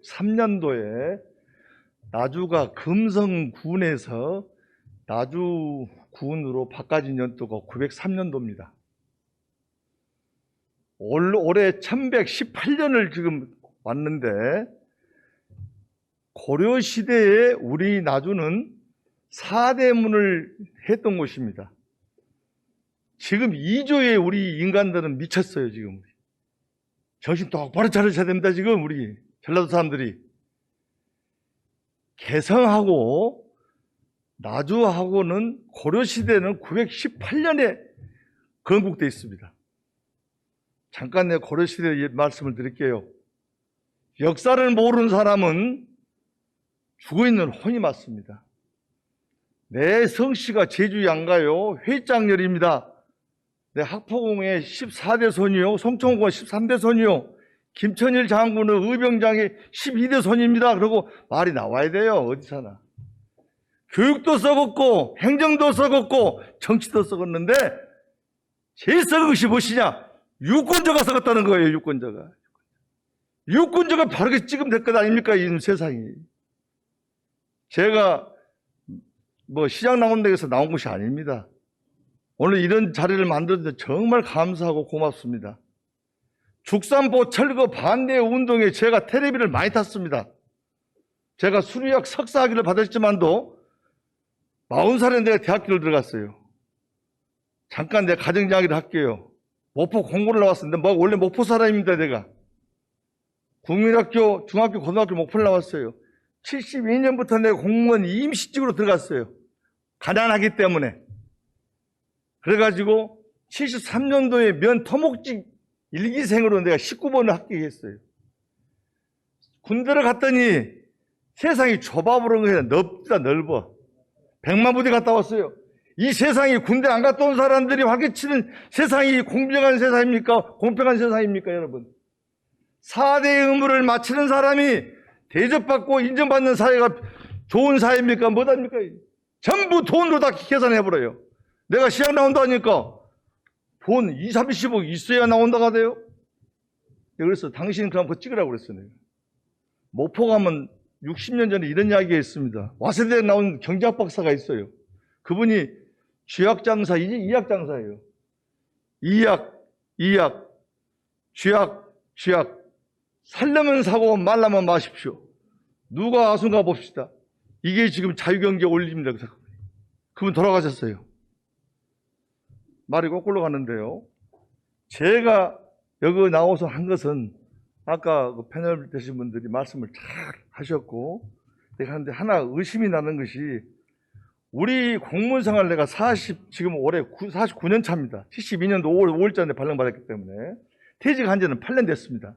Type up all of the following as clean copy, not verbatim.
3년도에 나주가 금성군에서 나주군으로 바꿔진 연도가 903년도입니다. 올해 1118년을 지금 왔는데, 고려시대에 우리 나주는 사대문을 했던 곳입니다. 지금 2조에 우리 인간들은 미쳤어요. 지금 정신 똑바로 차려야 됩니다. 지금 우리 전라도 사람들이. 개성하고 나주하고는 고려시대는 918년에 건국되어 있습니다. 잠깐 내가 고려시대 말씀을 드릴게요. 역사를 모르는 사람은 죽어있는 혼이 맞습니다. 내 성씨가 제주 양가요 회장열입니다. 내 학포공의 14대 손이요, 송천공의 13대 손이요, 김천일 장군의 의병장의 12대 손입니다. 그러고 말이 나와야 돼요. 어디서나. 교육도 썩었고 행정도 썩었고 정치도 썩었는데 제일 썩은 것이 무엇이냐? 유권자가 썩었다는 거예요. 유권자가 바르게 찍으면 될 것 아닙니까? 이 세상이. 제가 시장 나온다고 나온 것이 아닙니다. 오늘 이런 자리를 만들었는데 정말 감사하고 고맙습니다. 죽산보 철거 반대 운동에 제가 텔레비를 많이 탔습니다. 제가 수리학 석사학위를 받았지만도 40살에 내가 대학교를 들어갔어요. 잠깐 내 가정 이야기를 할게요. 목포 공부를 나왔었는데 원래 목포 사람입니다. 내가 국민학교, 중학교, 고등학교 목포를 나왔어요. 72년부터 내가 공무원 임시직으로 들어갔어요. 가난하기 때문에. 그래가지고 73년도에 면 토목직 일기생으로 내가 19번을 합격했어요. 군대를 갔더니 세상이 좁아버린 거예요. 넓어. 100만 부대 갔다 왔어요. 이 세상이 군대 안 갔다 온 사람들이 활개치는 세상이 공정한 세상입니까? 공평한 세상입니까, 여러분? 4대 의무를 마치는 사람이 대접받고 인정받는 사회가 좋은 사회입니까? 뭐답니까? 전부 돈으로 다 계산해버려요. 내가 시장 나온다니까 돈 20, 30억 있어야 나온다가 돼요? 그래서 당신은 그럼 그거 찍으라고 그랬어요. 내가. 목포 가면 60년 전에 이런 이야기가 있습니다. 와세대에 나온 경제학 박사가 있어요. 그분이 쥐약장사, 이제 이약장사예요. 이약, 쥐약. 살려면 사고 말라면 마십시오. 누가 아sun가 봅시다. 이게 지금 자유경제 원리입니다. 그분 돌아가셨어요. 말이 거꾸로 가는데요. 제가 여기 나와서 한 것은 아까 그 패널 되신 분들이 말씀을 잘 하셨고, 내가 하는데 하나 의심이 나는 것이, 우리 공무원 생활 내가 지금 올해 49년 차입니다. 72년도 5월 5일자에 발령받았기 때문에 퇴직한 지는 8년 됐습니다.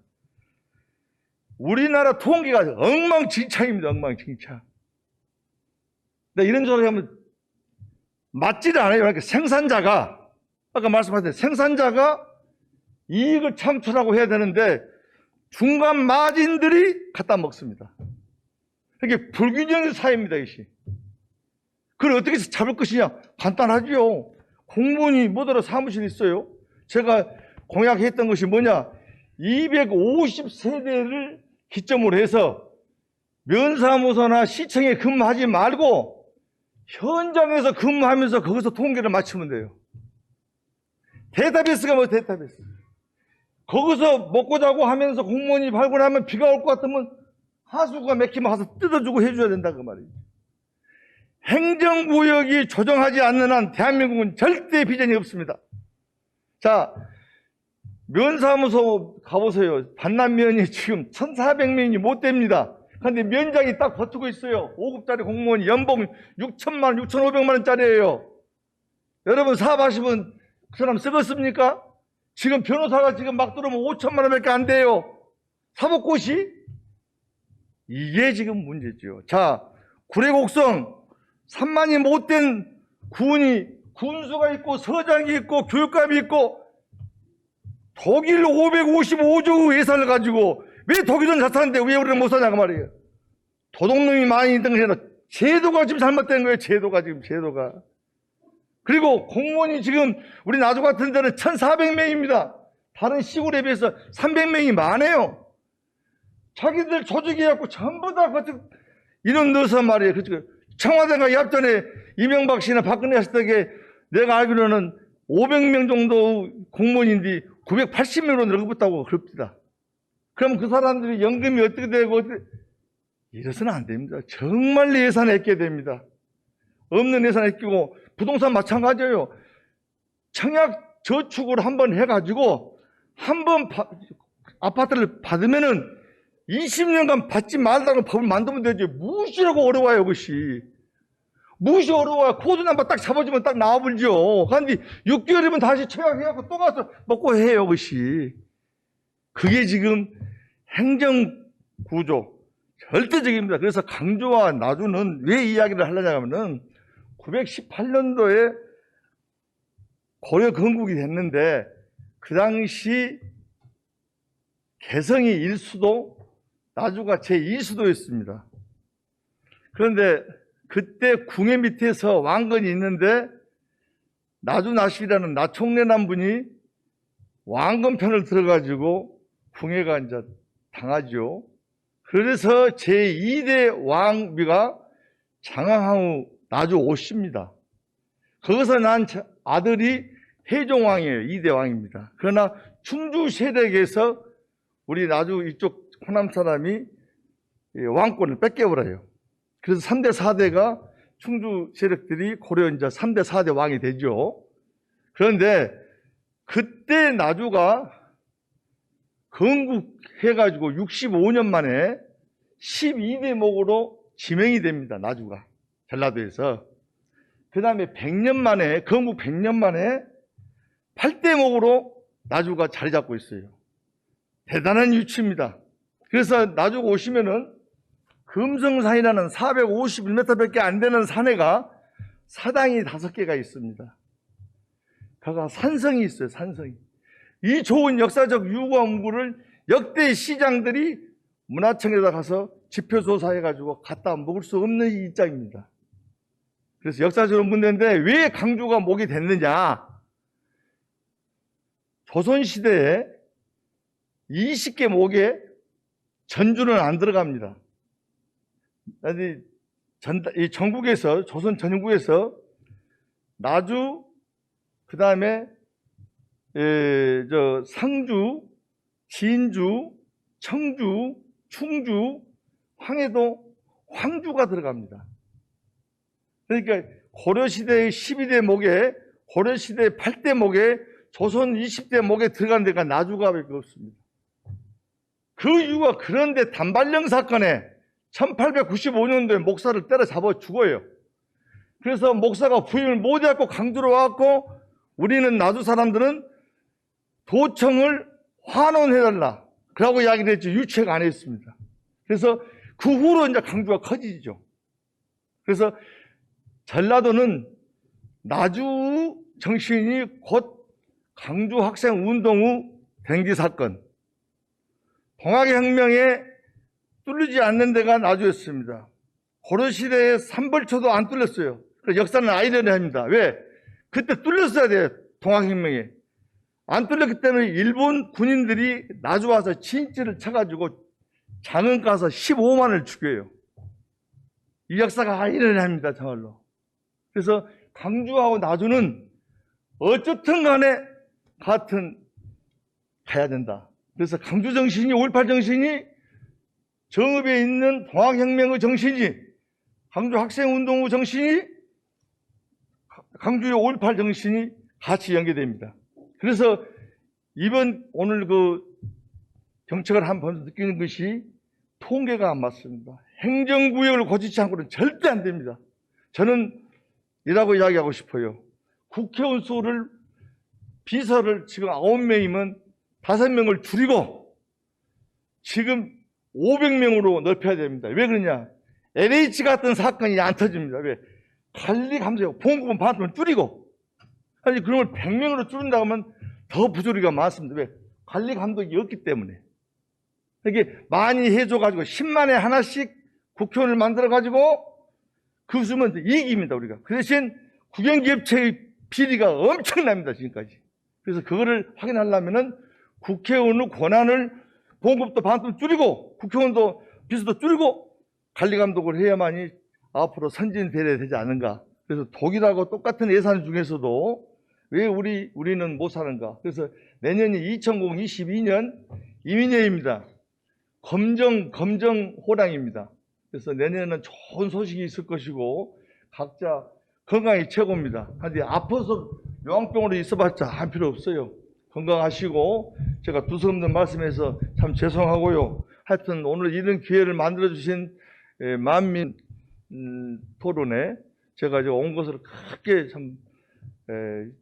우리나라 통계가 엉망진창입니다. 엉망진창. 근데 이런 소리 하면 맞지를 않아요. 그러니까 생산자가, 아까 말씀하셨는데 생산자가 이익을 창출하고 해야 되는데 중간 마진들이 갖다 먹습니다. 이게 불균형의 사회입니다. 이것이. 그걸 어떻게 해서 잡을 것이냐? 간단하죠. 공무원이 뭐더러 사무실이 있어요. 제가 공약했던 것이 뭐냐? 250세대를 기점으로 해서 면사무소나 시청에 근무하지 말고 현장에서 근무하면서 거기서 통계를 맞추면 돼요. 데이터베이스가 뭐 데이터베이스. 거기서 먹고 자고 하면서 공무원이 발굴하면 비가 올 것 같으면 하수구가 막히면 가서 뜯어주고 해줘야 된다 그 말이에요. 행정구역이 조정하지 않는 한 대한민국은 절대 비전이 없습니다. 자, 면사무소 가보세요. 반납면이 지금 1,400명이 못 됩니다. 그런데 면장이 딱 버티고 있어요. 5급짜리 공무원 연봉 6천만 원, 6,500만 원짜리예요. 여러분 사업하시면 그 사람 쓰겠습니까? 지금 변호사가 지금 막 들어오면 5천만 원밖에 안 돼요. 사법고시? 이게 지금 문제죠. 자, 구례곡성 3만이 못된 군수가 있고 서장이 있고 교육감이 있고 독일 555조 예산을 가지고 왜 독일은 잘 사는데 왜 우리는 못 사냐고 말이에요. 도둑놈이 많이 있던 게 아니라 제도가 지금 잘못된 거예요. 제도가. 그리고 공무원이 지금 우리 나주 같은 데는 1,400명입니다. 다른 시골에 비해서 300명이 많아요. 자기들 조직해갖고 전부 다 이런 넣어서 말이에요. 청와대가 yap전에 이명박 씨나 박근혜 했을 때 내가 알기로는 500명 정도 공무원인데 980명으로 늘어붙다고 그럽니다. 그럼 그 사람들이 연금이 어떻게 되고 이래서는 안 됩니다. 정말 예산을 아껴야 됩니다. 없는 예산을 아끼고 부동산 마찬가지예요. 청약 저축을 한번 해가지고 한번 아파트를 받으면은 20년간 받지 말라는 법을 만들면 되지. 무엇이라고 어려워요, 그것이. 무엇이 어려워요. 코드 넘버 딱 잡아주면 딱 나와버리죠. 그런데 6개월이면 다시 청약해갖고 또 가서 먹고 해요, 그것이. 그게 지금 행정구조 절대적입니다. 그래서 강조와 나주는 왜 이야기를 하려냐 하면은 918년도에 고려 건국이 됐는데 그 당시 개성이 1수도, 나주가 제2수도였습니다. 그런데 그때 궁예 밑에서 왕건이 있는데 나주나십이라는 나총례란 분이 왕건 편을 들어가지고 궁예가 이제 당하죠. 그래서 제2대 왕비가 장항항우 나주 오씨입니다. 거기서 난 아들이 해종왕이에요. 2대 왕입니다. 그러나 충주 세력에서 우리 나주 이쪽 호남 사람이 왕권을 뺏겨버려요. 그래서 3대 4대가 충주 세력들이 고려 이제 3대 4대 왕이 되죠. 그런데 그때 나주가 건국해가지고 65년 만에 12대목으로 지명이 됩니다. 나주가 전라도에서. 그 다음에 100년 만에, 건국 100년 만에 8대목으로 나주가 자리 잡고 있어요. 대단한 위치입니다. 그래서 나주가 오시면은 금성산이라는 451m밖에 안 되는 산에가 사당이 5개가 있습니다. 거기가 산성이 있어요. 산성이. 이 좋은 역사적 유과문구를 역대 시장들이 문화청에다 가서 지표조사해가지고 갖다 먹을 수 없는 입장입니다. 그래서 역사적으로 문제인데 왜 강주가 목이 됐느냐? 조선시대에 20개 목에 전주는 안 들어갑니다. 이 전국에서, 조선 전국에서 나주, 그 다음에 상주, 진주, 청주, 충주, 황해도, 황주가 들어갑니다. 그러니까 고려시대의 12대 목에, 고려시대의 8대 목에, 조선 20대 목에 들어간 데가 나주가 밖에 없습니다. 그 이유가 그런데 단발령 사건에 1895년도에 목사를 때려잡아 죽어요. 그래서 목사가 부임을 못해갖고 강주로 와갖고 우리는 나주 사람들은 도청을 환원해달라. 그러고 이야기를 했죠. 유책 안 했습니다. 그래서 그 후로 이제 강주가 커지죠. 그래서 전라도는 나주 정신이 곧 강주 학생 운동 후 dengue 사건, 동학혁명에 뚫리지 않는 데가 나주였습니다. 고려시대에 삼벌초도 안 뚫렸어요. 그래서 역사는 아이러니합니다. 왜? 그때 뚫렸어야 돼요. 동학혁명에. 안 뚫렸기 때문에 일본 군인들이 나주 와서 진지를 쳐가지고 장흥 가서 15만을 죽여요. 이 역사가 아이러니합니다. 정말로. 그래서 강주하고 나주는 어쨌든 간에 같은 가야 된다. 그래서 강주 정신이, 5.18 정신이 정읍에 있는 동학혁명의 정신이, 강주 학생운동의 정신이, 강주의 5.18 정신이 같이 연계됩니다. 그래서 오늘 그 정책을 한번 느끼는 것이 통계가 안 맞습니다. 행정구역을 고치지 않고는 절대 안 됩니다. 저는 이라고 이야기하고 싶어요. 국회의원 수를, 비서를 지금 9명이면 5명을 줄이고 지금 500명으로 넓혀야 됩니다. 왜 그러냐? LH 같은 사건이 안 터집니다. 왜? 관리 감사요. 보험금은 받으면 줄이고. 아니, 그러면 100명으로 줄인다고 하면 더 부조리가 많습니다. 왜? 관리 감독이 없기 때문에. 이게 많이 해줘가지고 10만에 하나씩 국회의원을 만들어가지고 그 수면 이익입니다, 우리가. 그 대신 국영기업체의 비리가 엄청납니다, 지금까지. 그래서 그거를 확인하려면은 국회의원의 권한을 보험금도 반쯤 줄이고 국회의원도 비수도 줄이고 관리감독을 해야만이 앞으로 선진 대례되지 않는가. 그래서 독일하고 똑같은 예산 중에서도 왜 우리는 못 사는가. 그래서 내년이 2022년 이민년입니다. 검정 호랑입니다. 그래서 내년에는 좋은 소식이 있을 것이고 각자 건강이 최고입니다. 근데 아파서 요양병원에 있어봤자 할 필요 없어요. 건강하시고 제가 두서없는 말씀해서 참 죄송하고요. 하여튼 오늘 이런 기회를 만들어주신 만민 토론에 제가 이제 온 것을 크게 참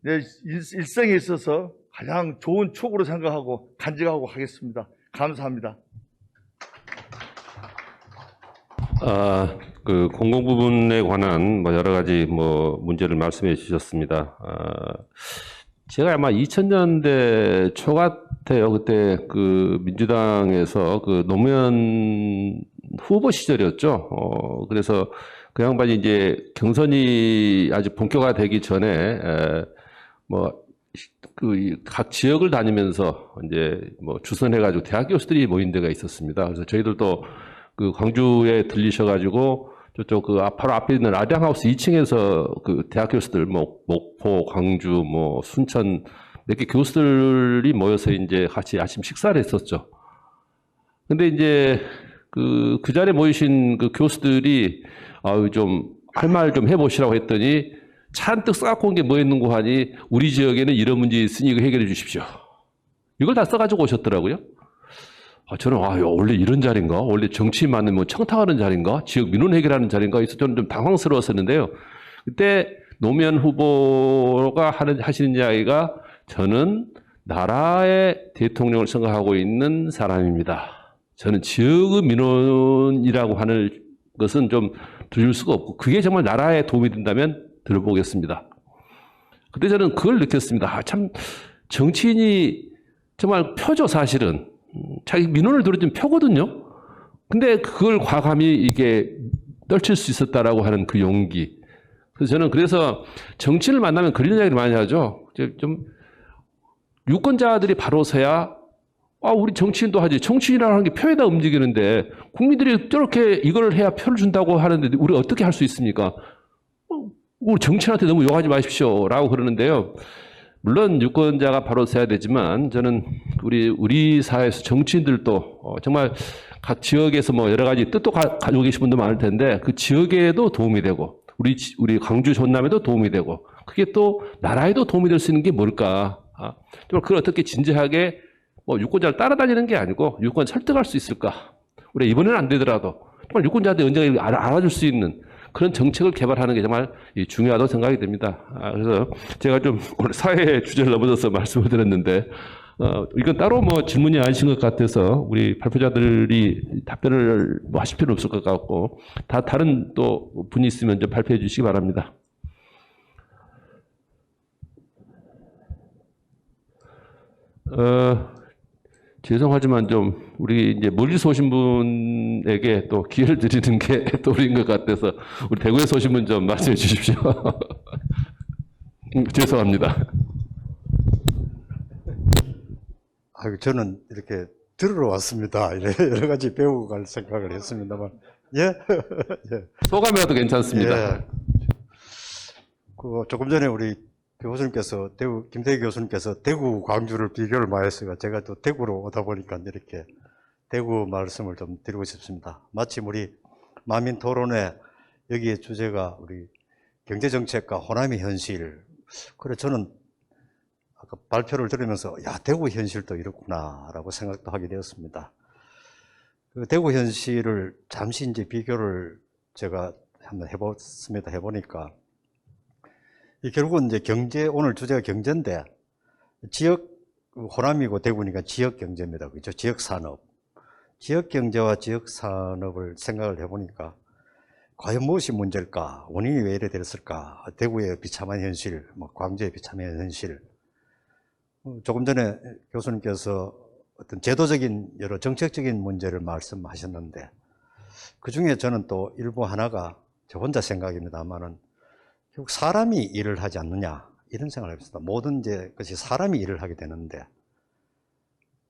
내 일생에 있어서 가장 좋은 축으로 생각하고 간직하고 하겠습니다. 감사합니다. 그 공공 부분에 관한 여러 가지 문제를 말씀해 주셨습니다. 제가 아마 2000년대 초 같아요. 그때 그 민주당에서 그 노무현 후보 시절이었죠. 그래서 그 양반이 이제 경선이 아직 본격화되기 전에 그 각 지역을 다니면서 이제 주선해가지고 대학 교수들이 모인 데가 있었습니다. 그래서 저희들도 그 광주에 들리셔가지고 저쪽 그 바로 앞에 있는 아량하우스 2층에서 그 대학 교수들 목포, 광주, 순천 몇 개 교수들이 모여서 이제 같이 아침 식사를 했었죠. 근데 이제 그 자리에 모이신 그 교수들이 좀 할 말 좀 해보시라고 했더니 잔뜩 써갖고 온 게 뭐 있는고 하니 우리 지역에는 이런 문제 있으니 이거 해결해 주십시오. 이걸 다 써가지고 오셨더라고요. 저는 원래 이런 자리인가? 원래 정치인만은 청탁하는 자리인가? 지역 민원 해결하는 자리인가? 그래서 저는 좀 당황스러웠었는데요. 그때 노무현 후보가 하시는 이야기가 저는 나라의 대통령을 생각하고 있는 사람입니다. 저는 지역의 민원이라고 하는 것은 좀 들을 수가 없고 그게 정말 나라에 도움이 된다면 들어보겠습니다. 그때 저는 그걸 느꼈습니다. 참 정치인이 정말 표죠 사실은. 자기 민원을 들어주면 표거든요. 근데 그걸 과감히 이게 떨칠 수 있었다라고 하는 그 용기. 그래서 저는 정치인을 만나면 그런 이야기를 많이 하죠. 좀 유권자들이 바로 서야 우리 정치인도 하지. 정치인이라고 하는 게 표에다 움직이는데 국민들이 저렇게 이걸 해야 표를 준다고 하는데 우리 어떻게 할 수 있습니까? 우리 정치인한테 너무 욕하지 마십시오라고 그러는데요. 물론 유권자가 바로 서야 되지만 저는 우리 사회에서 정치인들도 정말 각 지역에서 여러 가지 뜻도 가지고 계신 분도 많을 텐데 그 지역에도 도움이 되고 우리 광주 전남에도 도움이 되고 그게 또 나라에도 도움이 될 수 있는 게 뭘까? 정말 그걸 어떻게 진지하게 유권자를 따라다니는 게 아니고 유권 설득할 수 있을까? 우리 이번에는 안 되더라도 정말 유권자한테 언젠가 알아줄 수 있는 그런 정책을 개발하는 게 정말 중요하다고 생각이 됩니다. 그래서 제가 좀 오늘 사회 주제를 넘어져서 말씀을 드렸는데 이건 따로 질문이 아니신 것 같아서 우리 발표자들이 답변을 하실 필요는 없을 것 같고 다른 또 분이 있으면 좀 발표해 주시기 바랍니다. 죄송하지만 좀 우리 이제 멀리서 오신 분에게 또 기회를 드리는 게 도리인 것 같아서 우리 대구에서 오신 분 좀 말씀해 주십시오. 죄송합니다. 저는 이렇게 들으러 왔습니다. 여러 가지 배우고 갈 생각을 했습니다만, 예? 예. 소감이라도 괜찮습니다. 예. 조금 전에 우리 교수님께서 김태희 교수님께서 대구 광주를 비교를 많이 했어요. 제가 또 대구로 오다 보니까 이렇게 대구 말씀을 좀 드리고 싶습니다. 마침 우리 만민 토론회 여기에 주제가 우리 경제정책과 호남의 현실. 그래 저는 아까 발표를 들으면서 대구 현실도 이렇구나라고 생각도 하게 되었습니다. 그 대구 현실을 잠시 이제 비교를 제가 한번 해봤습니다. 해보니까 결국은 이제 오늘 주제가 경제인데 호남이고 대구니까 지역 경제입니다. 그렇죠? 지역 산업. 지역 경제와 지역 산업을 생각을 해보니까 과연 무엇이 문제일까? 원인이 왜 이래 됐을까? 대구의 비참한 현실, 광주의 비참한 현실. 조금 전에 교수님께서 어떤 제도적인 여러 정책적인 문제를 말씀하셨는데 그 중에 저는 또 일부 하나가 저 혼자 생각입니다만은 결국 사람이 일을 하지 않느냐 이런 생각을 해봅시다. 모든 것이 사람이 일을 하게 되는데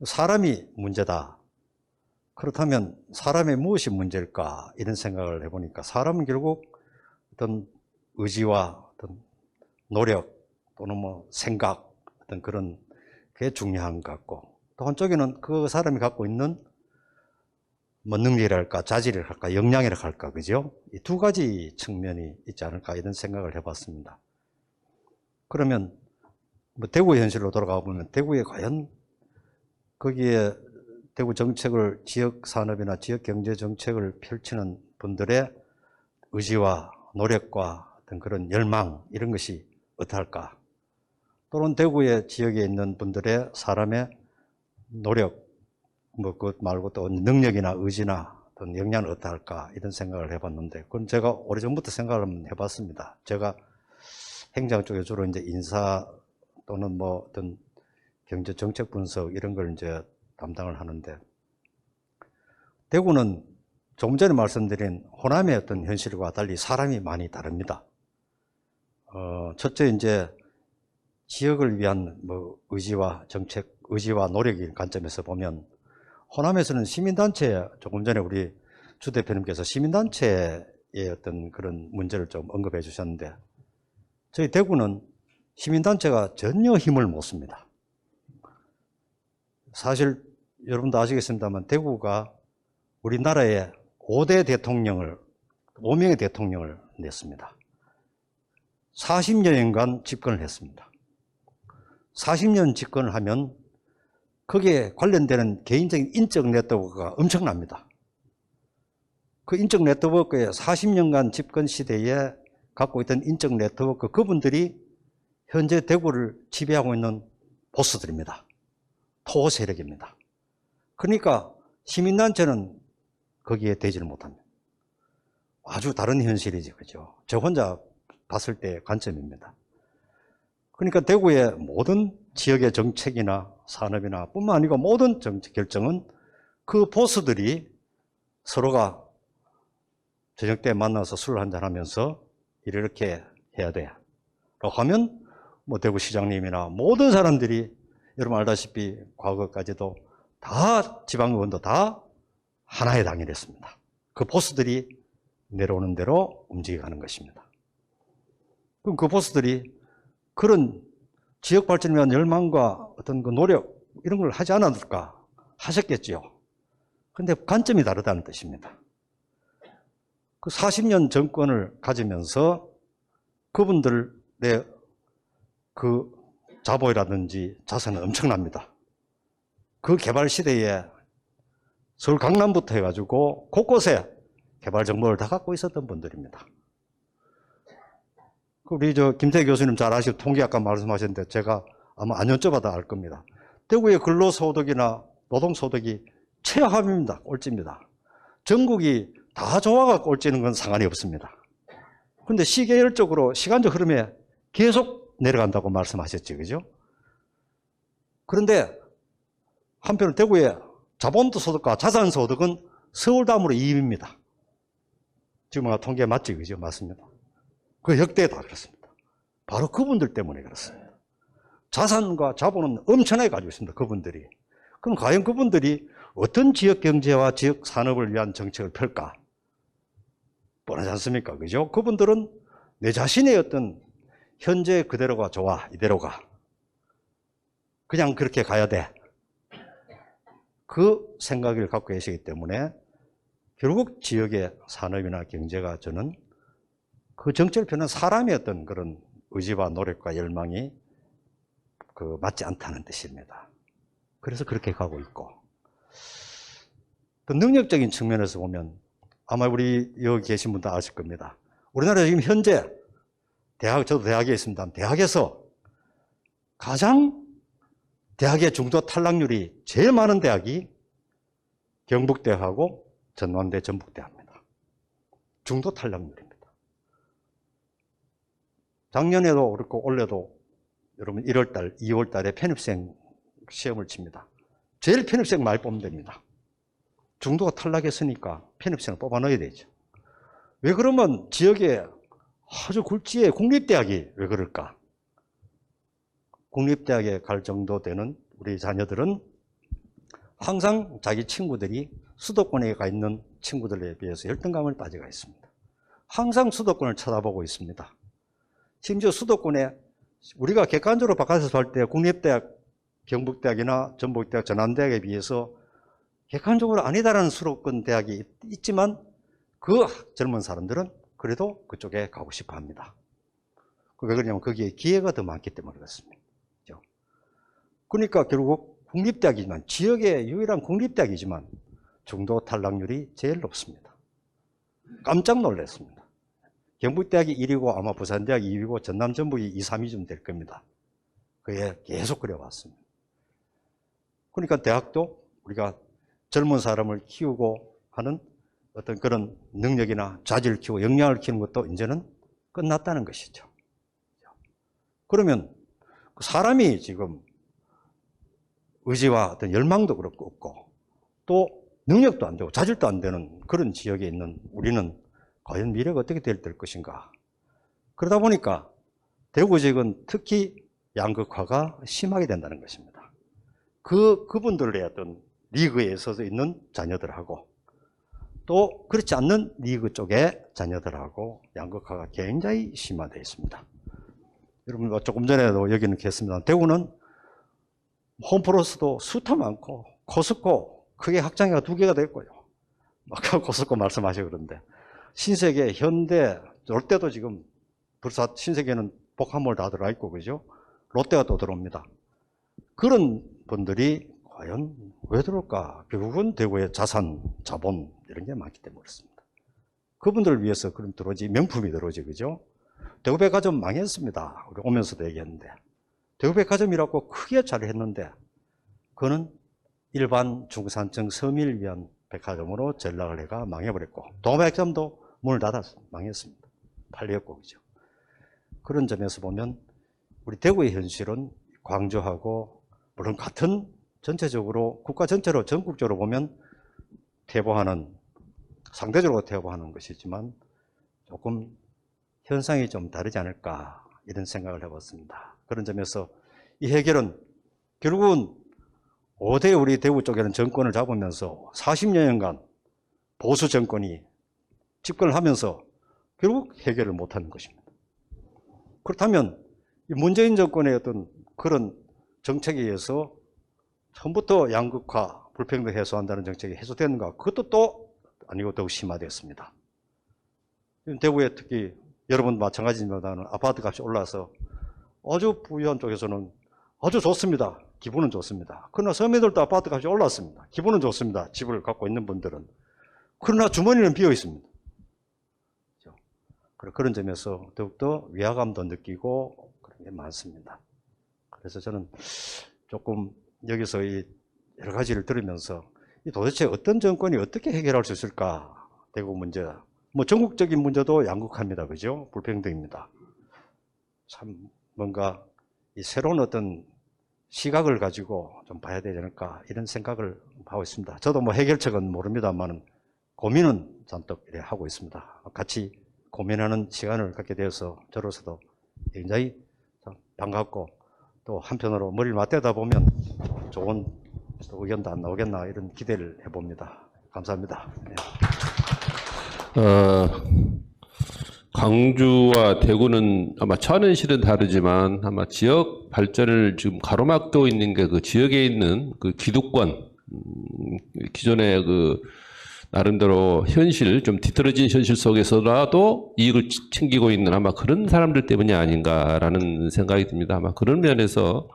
사람이 문제다. 그렇다면 사람의 무엇이 문제일까 이런 생각을 해보니까 사람은 결국 어떤 의지와 어떤 노력 또는 뭐 생각 어떤 그런 게 중요한 것 같고 또 한쪽에는 그 사람이 갖고 있는 뭐 능력이랄까 자질이랄까 역량이랄까 할까 그죠? 이 두 가지 측면이 있지 않을까 이런 생각을 해봤습니다. 그러면 뭐 대구의 현실로 돌아가 보면 대구에 과연 거기에 대구 정책을 지역 산업이나 지역 경제 정책을 펼치는 분들의 의지와 노력과 어떤 그런 열망 이런 것이 어떠할까? 또는 대구의 지역에 있는 분들의 사람의 노력 뭐 그것 말고 또 능력이나 의지나 어떤 역량은 어떠할까 이런 생각을 해봤는데 그건 제가 오래전부터 생각을 한번 해봤습니다. 제가 행정 쪽에 주로 이제 인사 또는 뭐 어떤 경제 정책 분석 이런 걸 이제 담당을 하는데 대구는 조금 전에 말씀드린 호남의 어떤 현실과 달리 사람이 많이 다릅니다. 첫째 이제 지역을 위한 뭐 의지와 정책, 의지와 노력의 관점에서 보면 호남에서는 시민단체 조금 전에 우리 주 대표님께서 시민단체의 어떤 그런 문제를 좀 언급해 주셨는데 저희 대구는 시민단체가 전혀 힘을 못 씁니다. 사실 여러분도 아시겠습니다만 대구가 우리나라의 5대 대통령을 5명의 대통령을 냈습니다. 40년간 집권을 했습니다. 40년 집권을 하면 거기에 관련되는 개인적인 인적 네트워크가 엄청납니다. 그 인적 네트워크에 40년간 집권 시대에 갖고 있던 인적 네트워크 그분들이 현재 대구를 지배하고 있는 보스들입니다. 토호 세력입니다. 그러니까 시민단체는 거기에 되지를 못합니다. 아주 다른 현실이지, 그죠? 저 혼자 봤을 때 관점입니다. 그러니까 대구의 모든 지역의 정책이나 산업이나 뿐만 아니고 모든 정책 결정은 그 보스들이 서로가 저녁 때 만나서 술을 한잔 하면서 이렇게 해야 돼. 라고 하면 뭐 대구시장님이나 모든 사람들이 여러분 알다시피 과거까지도 다 지방의원도 다 하나의 당이랬습니다. 그 보스들이 내려오는 대로 움직여가는 것입니다. 그럼 그 보스들이 그런 지역 발전에 대한 열망과 어떤 그 노력 이런 걸 하지 않았을까? 하셨겠지요. 그런데 관점이 다르다는 뜻입니다. 그 40년 정권을 가지면서 그분들의 그 자보이라든지 자산은 엄청납니다. 그 개발 시대에 서울 강남부터 해가지고 곳곳에 개발 정보를 다 갖고 있었던 분들입니다. 우리 김태희 교수님 잘 아시고 통계 아까 말씀하셨는데 제가 아마 안 여쭤봐도 알 겁니다. 대구의 근로소득이나 노동소득이 최하입니다. 꼴찌입니다. 전국이 다 좋아가 꼴찌는 건 상관이 없습니다. 그런데 시계열적으로 시간적 흐름에 계속 내려간다고 말씀하셨죠. 그죠? 그런데 한편 대구의 자본소득과 자산소득은 서울 다음으로 2위입니다. 지금 통계 맞지? 그죠? 맞습니다. 그 역대 다 그렇습니다. 바로 그분들 때문에 그렇습니다. 자산과 자본은 엄청나게 가지고 있습니다. 그분들이. 그럼 과연 그분들이 어떤 지역 경제와 지역 산업을 위한 정책을 펼까? 뻔하지 않습니까? 그죠? 그분들은 내 자신의 어떤 현재 그대로가 좋아, 이대로가. 그냥 그렇게 가야 돼. 그 생각을 갖고 계시기 때문에 결국 지역의 산업이나 경제가 저는 그 정책을 펴는 사람의 어떤 그런 의지와 노력과 열망이 맞지 않다는 뜻입니다. 그래서 그렇게 가고 있고. 또 능력적인 측면에서 보면 아마 우리 여기 계신 분도 아실 겁니다. 우리나라 지금 현재 저도 대학에 있습니다. 대학에서 가장 대학의 중도 탈락률이 제일 많은 대학이 경북대하고 전남대 전북대입니다. 중도 탈락률입니다. 작년에도 그렇고 올해도 여러분 1월달, 2월달에 편입생 시험을 칩니다. 제일 편입생 많이 뽑으면 됩니다. 중도가 탈락했으니까 편입생을 뽑아 넣어야 되죠. 왜 그러면 지역에 아주 굴지의 국립대학이 왜 그럴까? 국립대학에 갈 정도 되는 우리 자녀들은 항상 자기 친구들이 수도권에 가 있는 친구들에 비해서 열등감을 빠져가 있습니다. 항상 수도권을 쳐다보고 있습니다. 심지어 수도권에 우리가 객관적으로 바깥에서 볼 때 국립대학, 경북대학이나 전북대학, 전남대학에 비해서 객관적으로 아니다라는 수도권 대학이 있지만 그 젊은 사람들은 그래도 그쪽에 가고 싶어 합니다. 왜 그러냐면 거기에 기회가 더 많기 때문에 그렇습니다. 그러니까 결국 국립대학이지만, 지역의 유일한 국립대학이지만 중도 탈락률이 제일 높습니다. 깜짝 놀랐습니다. 경북대학이 1위고 아마 부산대학이 2위고 전남, 전북이 2, 3위쯤 될 겁니다. 그게 계속 그래왔습니다. 그러니까 대학도 우리가 젊은 사람을 키우고 하는 어떤 그런 능력이나 자질을 키우고 역량을 키우는 것도 이제는 끝났다는 것이죠. 그러면 사람이 지금 의지와 어떤 열망도 그렇고 없고 또 능력도 안 되고 자질도 안 되는 그런 지역에 있는 우리는 과연 미래가 어떻게 될 것인가. 그러다 보니까 대구 지역은 특히 양극화가 심하게 된다는 것입니다. 그분들의 어떤 리그에 서서 있는 자녀들하고 또 그렇지 않는 리그 쪽의 자녀들하고 양극화가 굉장히 심화되어 있습니다. 여러분 조금 전에도 얘기는 했습니다. 대구는 홈프로스도 수타 많고 코스코 크게 확장해가 2개가 됐고요. 아까 코스코 말씀하시고 그런데 신세계, 현대, 롯데도 지금 불사 신세계는 복합몰 다 들어가 있고 그죠? 롯데가 또 들어옵니다. 그런 분들이 과연 왜 들어올까? 결국은 대구의 자산, 자본 이런 게 많기 때문에 그렇습니다. 그분들을 위해서 그럼 들어오지, 명품이 들어오지, 그죠? 대구백화점 망했습니다. 우리 오면서도 얘기했는데 대구백화점이라고 크게 잘했는데 그거는 일반 중산층 서민을 위한 백화점으로 전락을 해가 망해버렸고 동백점도 문을 닫아서 망했습니다. 팔렸고 그죠? 그런 점에서 보면 우리 대구의 현실은 광주하고 물론 같은 전체적으로 국가 전체로 전국적으로 보면 퇴보하는 상대적으로 퇴보하는 것이지만 조금 현상이 좀 다르지 않을까 이런 생각을 해봤습니다. 그런 점에서 이 해결은 결국은 5대 우리 대구 쪽에는 정권을 잡으면서 40여년간 보수 정권이 집권을 하면서 결국 해결을 못하는 것입니다. 그렇다면 문재인 정권의 어떤 그런 정책에 의해서 처음부터 양극화, 불평등 해소한다는 정책이 해소되는가? 그것도 또 아니고 더욱 심화됐습니다. 대구에 특히 여러분 마찬가지입니다만 아파트 값이 올라서 아주 부유한 쪽에서는 아주 좋습니다. 기분은 좋습니다. 그러나 서민들도 아파트 값이 올랐습니다. 기분은 좋습니다. 집을 갖고 있는 분들은. 그러나 주머니는 비어 있습니다. 그런 점에서 더욱더 위화감도 느끼고 그런 게 많습니다. 그래서 저는 조금 여기서 이 여러 가지를 들으면서 도대체 어떤 정권이 어떻게 해결할 수 있을까? 대구 문제. 뭐 전국적인 문제도 양극화입니다. 그죠? 불평등입니다. 참 뭔가 이 새로운 어떤 시각을 가지고 좀 봐야 되지 않을까 이런 생각을 하고 있습니다. 저도 뭐 해결책은 모릅니다만 고민은 잔뜩 하고 있습니다. 같이 고민하는 시간을 갖게 되어서 저로서도 굉장히 반갑고 또 한편으로 머리를 맞대다 보면 좋은 의견도 안 나오겠나 이런 기대를 해봅니다. 감사합니다. 네. 광주와 대구는 아마 처하는실은 다르지만 아마 지역 발전을 지금 가로막고 있는 게 그 지역에 있는 그 기득권, 기존의 그 나름대로 현실, 좀 뒤틀어진 현실 속에서라도 이익을 챙기고 있는 아마 그런 사람들 때문이 아닌가라는 생각이 듭니다. 아마 그런 면에서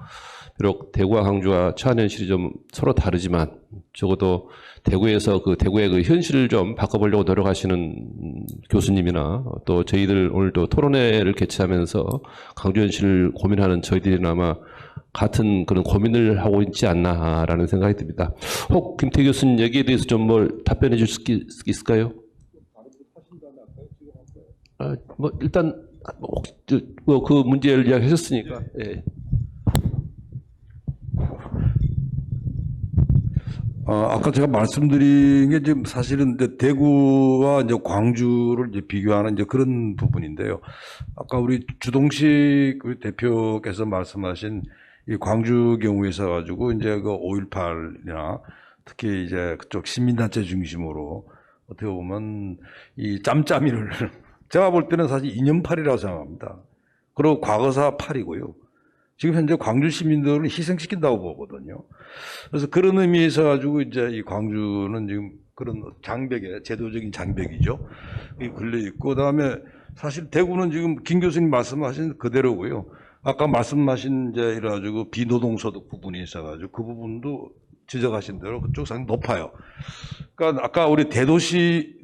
비록 대구와 광주와 처한 현실이 좀 서로 다르지만 적어도 대구에서 그 대구의 그 현실을 좀 바꿔보려고 노력하시는 교수님이나 또 저희들 오늘도 토론회를 개최하면서 광주 현실을 고민하는 저희들이나 아마 같은 그런 고민을 하고 있지 않나라는 생각이 듭니다. 혹 김태희 교수님 여기에 대해서 좀 뭘 답변해 줄 수 있을까요? 뭐 일단 뭐 그 문제를 이야기하셨으니까. 예. 아까 제가 말씀드린 게 지금 사실은 이제 대구와 이제 광주를 이제 비교하는 이제 그런 부분인데요. 아까 우리 주동식 우리 대표께서 말씀하신 이 광주 경우에 있어 가지고 이제 그 5.18이나 특히 이제 그쪽 시민단체 중심으로 어떻게 보면 이 짬짬이를 제가 볼 때는 사실 인연팔이라고 생각합니다. 그리고 과거사 팔이고요. 지금 현재 광주 시민들을 희생시킨다고 보거든요. 그래서 그런 의미에서 가지고 이제 이 광주는 지금 그런 장벽에 제도적인 장벽이죠. 이 걸려 있고 그다음에 사실 대구는 지금 김 교수님 말씀하신 그대로고요. 아까 말씀하신 이제 이래가지고 비노동소득 부분이 있어가지고 그 부분도 지적하신 대로 그쪽 상당히 높아요. 그러니까 아까 우리 대도시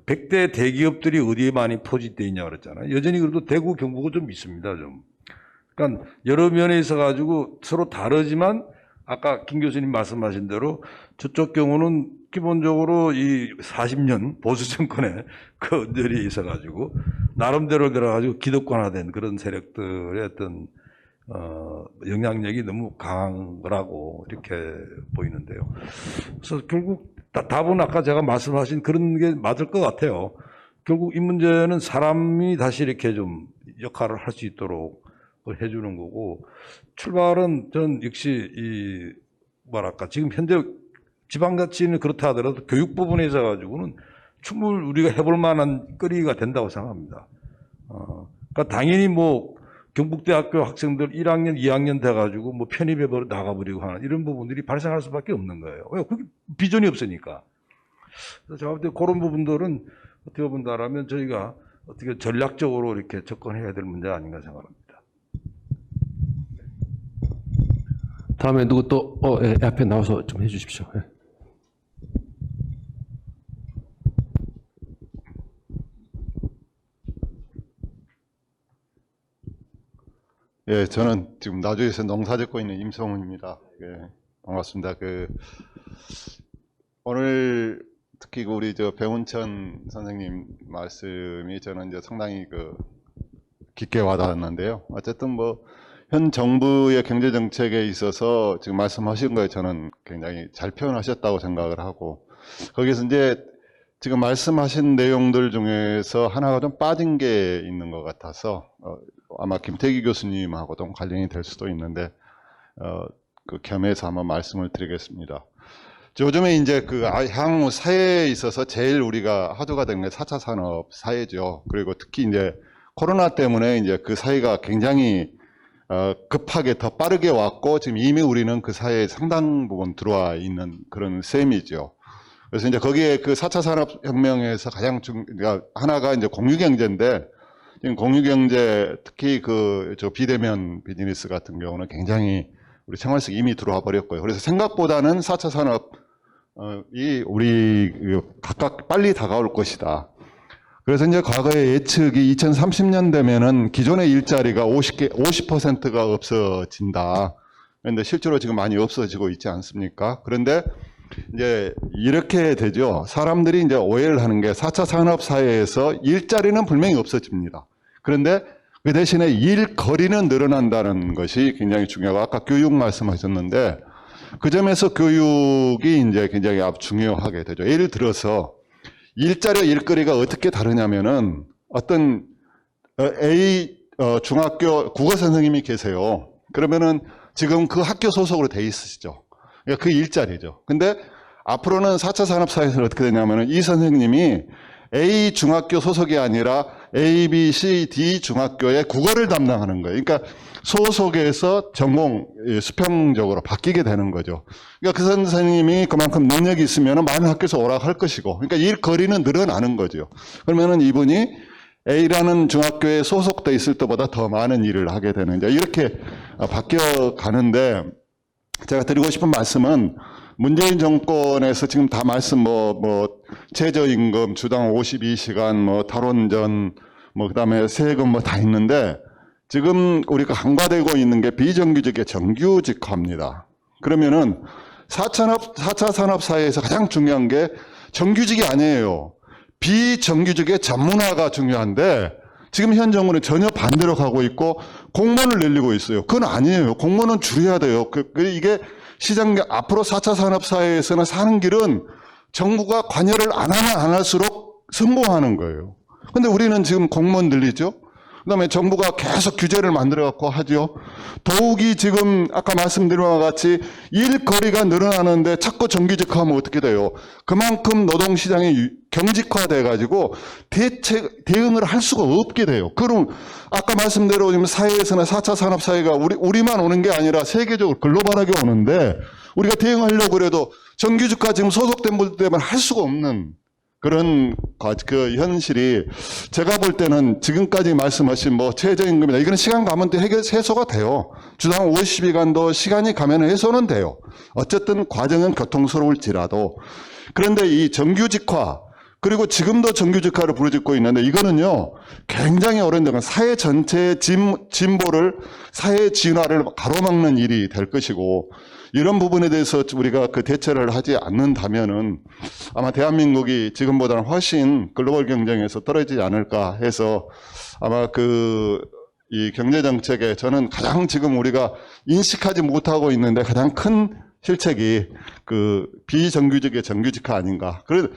100대 대기업들이 어디에 많이 포진되어 있냐고 그랬잖아요. 여전히 그래도 대구, 경북은 좀 있습니다, 좀. 그러니까 여러 면에 있어 가지고 서로 다르지만 아까 김 교수님 말씀하신 대로 저쪽 경우는 기본적으로 이 40년 보수 정권의 그 언저리에 있어 가지고 나름대로 들어가지고 기득권화된 그런 세력들의 어떤 영향력이 너무 강한 거라고 이렇게 보이는데요. 그래서 결국 답은 아까 제가 말씀하신 그런 게 맞을 것 같아요. 결국 이 문제는 사람이 다시 이렇게 좀 역할을 할 수 있도록 해주는 거고, 출발은 전 역시 이 뭐랄까 지금 현재 지방자치는 그렇다 하더라도 교육 부분에 있어 가지고는 충분히 우리가 해볼 만한 거리가 된다고 생각합니다. 그러니까 당연히 뭐 경북대학교 학생들 1학년, 2학년 돼가지고 뭐 편입해 나가버리고 하는 이런 부분들이 발생할 수밖에 없는 거예요. 왜? 그게 비전이 없으니까. 그래서 제가 볼 때 그런 부분들은 어떻게 본다라면 저희가 어떻게 전략적으로 이렇게 접근해야 될 문제 아닌가 생각합니다. 다음에 누구 또 예, 앞에 나와서 좀 해주십시오. 예. 예, 저는 지금 나주에서 농사 짓고 있는 임성훈입니다. 예, 반갑습니다. 오늘 특히 우리 배운천 선생님 말씀이 저는 이제 상당히 깊게 와닿았는데요. 어쨌든 현 정부의 경제 정책에 있어서 지금 말씀하신 거에 저는 굉장히 잘 표현하셨다고 생각을 하고, 거기서 이제 지금 말씀하신 내용들 중에서 하나가 좀 빠진 게 있는 것 같아서 아마 김태기 교수님하고도 관련이 될 수도 있는데 겸해서 한번 말씀을 드리겠습니다. 요즘에 이제 향후 사회에 있어서 제일 우리가 화두가 된 게 4차 산업 사회죠. 그리고 특히 이제 코로나 때문에 이제 그 사회가 굉장히 급하게 더 빠르게 왔고 지금 이미 우리는 그 사회에 상당 부분 들어와 있는 그런 셈이죠. 그래서 이제 거기에 4차 산업혁명에서 가장 하나가 이제 공유경제인데, 지금 공유경제 특히 비대면 비즈니스 같은 경우는 굉장히 우리 생활 속에 이미 들어와 버렸고요. 그래서 생각보다는 4차 산업이 우리 각각 빨리 다가올 것이다. 그래서 이제 과거의 예측이 2030년 되면은 기존의 일자리가 50%가 없어진다. 그런데 실제로 지금 많이 없어지고 있지 않습니까? 그런데 이제 이렇게 되죠. 사람들이 이제 오해를 하는 게 4차 산업 사회에서 일자리는 분명히 없어집니다. 그런데 그 대신에 일거리는 늘어난다는 것이 굉장히 중요하고, 아까 교육 말씀하셨는데 그 점에서 교육이 이제 굉장히 중요하게 되죠. 예를 들어서 일자리와 일거리가 어떻게 다르냐면은 어떤 A 중학교 국어 선생님이 계세요. 그러면은 지금 그 학교 소속으로 돼 있으시죠. 그러니까 그 일자리죠. 근데 앞으로는 4차 산업사회에서 어떻게 되냐면은 이 선생님이 A 중학교 소속이 아니라 A, B, C, D 중학교의 국어를 담당하는 거예요. 그러니까 소속에서 전공 수평적으로 바뀌게 되는 거죠. 그러니까 그 선생님이 그만큼 능력이 있으면 많은 학교에서 오락할 것이고, 그러니까 일거리는 늘어나는 거죠. 그러면은 이분이 A라는 중학교에 소속돼 있을 때보다 더 많은 일을 하게 되는, 이제 이렇게 바뀌어 가는데, 제가 드리고 싶은 말씀은 문재인 정권에서 지금 다 말씀 최저임금, 주당 52시간, 탈원전, 그다음에 세금 다 있는데, 지금 우리가 간과되고 있는 게 비정규직의 정규직화입니다. 그러면은 4차 산업 사회에서 가장 중요한 게 정규직이 아니에요. 비정규직의 전문화가 중요한데, 지금 현 정부는 전혀 반대로 가고 있고 공무원을 늘리고 있어요. 그건 아니에요. 공무원은 줄여야 돼요. 이게 앞으로 4차 산업 사회에서는 사는 길은 정부가 관여를 안 하면 안 할수록 성공하는 거예요. 근데 우리는 지금 공무원 늘리죠. 그다음에 정부가 계속 규제를 만들어 갖고 하죠. 더욱이 지금 아까 말씀드린 바와 같이 일거리가 늘어나는데 자꾸 정규직화하면 어떻게 돼요? 그만큼 노동시장이 경직화돼 가지고 대응을 할 수가 없게 돼요. 그럼 아까 말씀대로 지금 사회에서는 4차 산업사회가 우리만 오는 게 아니라 세계적으로 글로벌하게 오는데 우리가 대응하려고 그래도 정규직화 지금 소속된 분들 때문에 할 수가 없는 그런 그 현실이 제가 볼 때는 지금까지 말씀하신 뭐 최저임금이다. 이거는 시간 가면 또 해소가 돼요. 주당 50시간도 시간이 가면 해소는 돼요. 어쨌든 과정은 고통스러울지라도. 그런데 이 정규직화 그리고 지금도 정규직화를 부르짖고 있는데 이거는요 굉장히 어려운 사회 전체의 진보를 사회 진화를 가로막는 일이 될 것이고 이런 부분에 대해서 우리가 그 대처를 하지 않는다면은 아마 대한민국이 지금보다는 훨씬 글로벌 경쟁에서 떨어지지 않을까 해서 아마 이 경제 정책에 저는 가장 지금 우리가 인식하지 못하고 있는데 가장 큰 실책이 그 비정규직의 정규직화 아닌가. 그래서